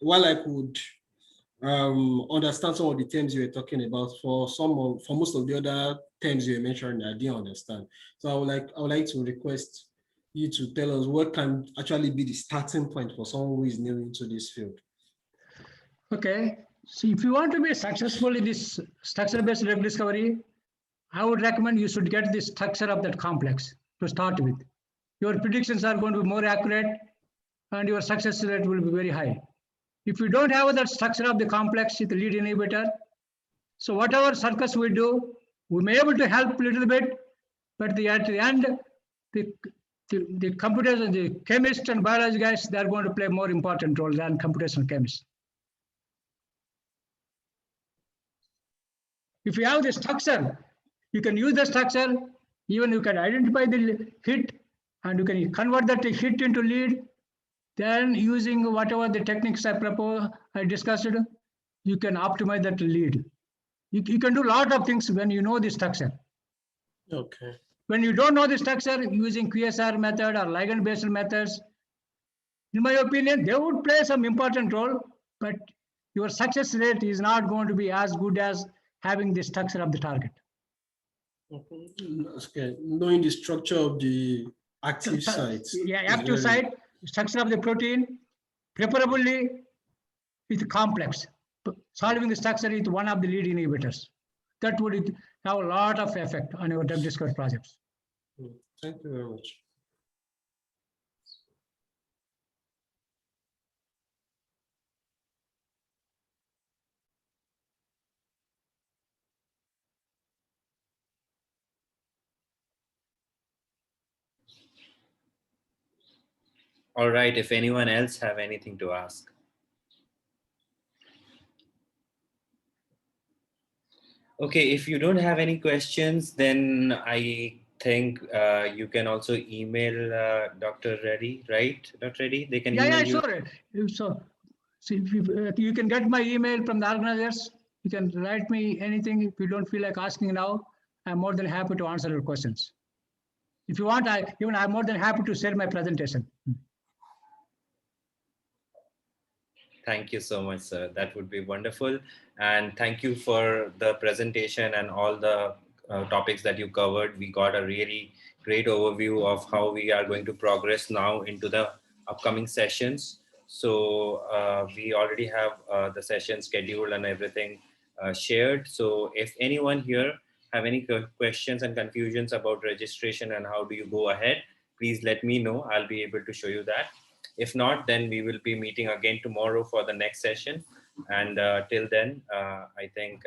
While I could understand some of the terms you were talking about, for most of the other terms you were mentioning, I didn't understand. So I would like to request you to tell us what can actually be the starting point for someone who is new into this field. Okay, so if you want to be successful in this structure-based drug discovery, I would recommend you should get the structure of that complex to start with. Your predictions are going to be more accurate and your success rate will be very high. If you don't have that structure of the complex with the lead inhibitor, so whatever circus we do, we may be able to help a little bit, but at the end, the computers and the chemists and biology guys, they're going to play a more important role than computational chemists. If you have the structure, you can use the structure, even you can identify the hit, and you can convert that hit into lead. Then using whatever the techniques I discussed, you can optimize that lead. You can do a lot of things when you know the structure. Okay. When you don't know the structure, using QSR method or ligand-based methods, in my opinion, they would play some important role, but your success rate is not going to be as good as having the structure of the target. Okay. Knowing the structure of the active sites. Yeah, active site, structure of the protein, preferably with complex. Solving the structure with one of the lead inhibitors. That would have a lot of effect on your drug discovery projects. Thank you very much. All right, if anyone else have anything to ask. Okay, if you don't have any questions, then I think you can also email Dr. Reddy, right? Dr. Reddy, they can email you. Sure. So if you can get my email from the organizers. You can write me anything. If you don't feel like asking now, I'm more than happy to answer your questions. If you want, I'm more than happy to share my presentation. Thank you so much, sir. That would be wonderful. And thank you for the presentation and all the topics that you covered. We got a really great overview of how we are going to progress now into the upcoming sessions. So we already have the session scheduled and everything shared. So if anyone here have any questions and confusions about registration and how do you go ahead, please let me know. I'll be able to show you that. If not, then we will be meeting again tomorrow for the next session. And till then, I think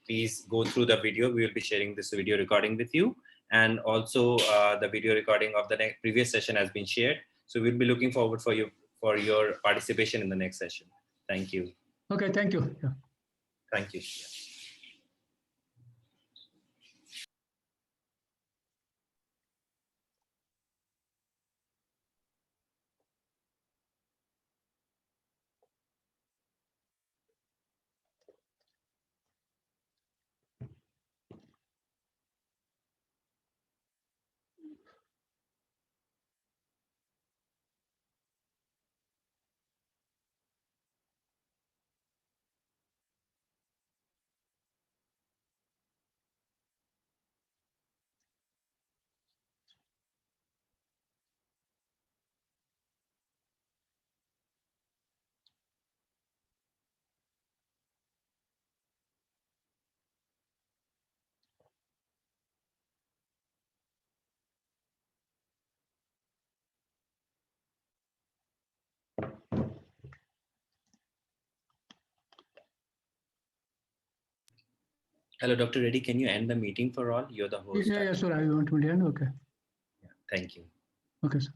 please go through the video. We will be sharing this video recording with you. And also the video recording of the previous session has been shared. So we'll be looking forward for your participation in the next session. Thank you. Okay, thank you. Yeah. Thank you. Hello, Dr. Reddy. Can you end the meeting for all? You're the host. Yeah, sure. I want to end. Okay. Yeah, thank you. Okay, sir.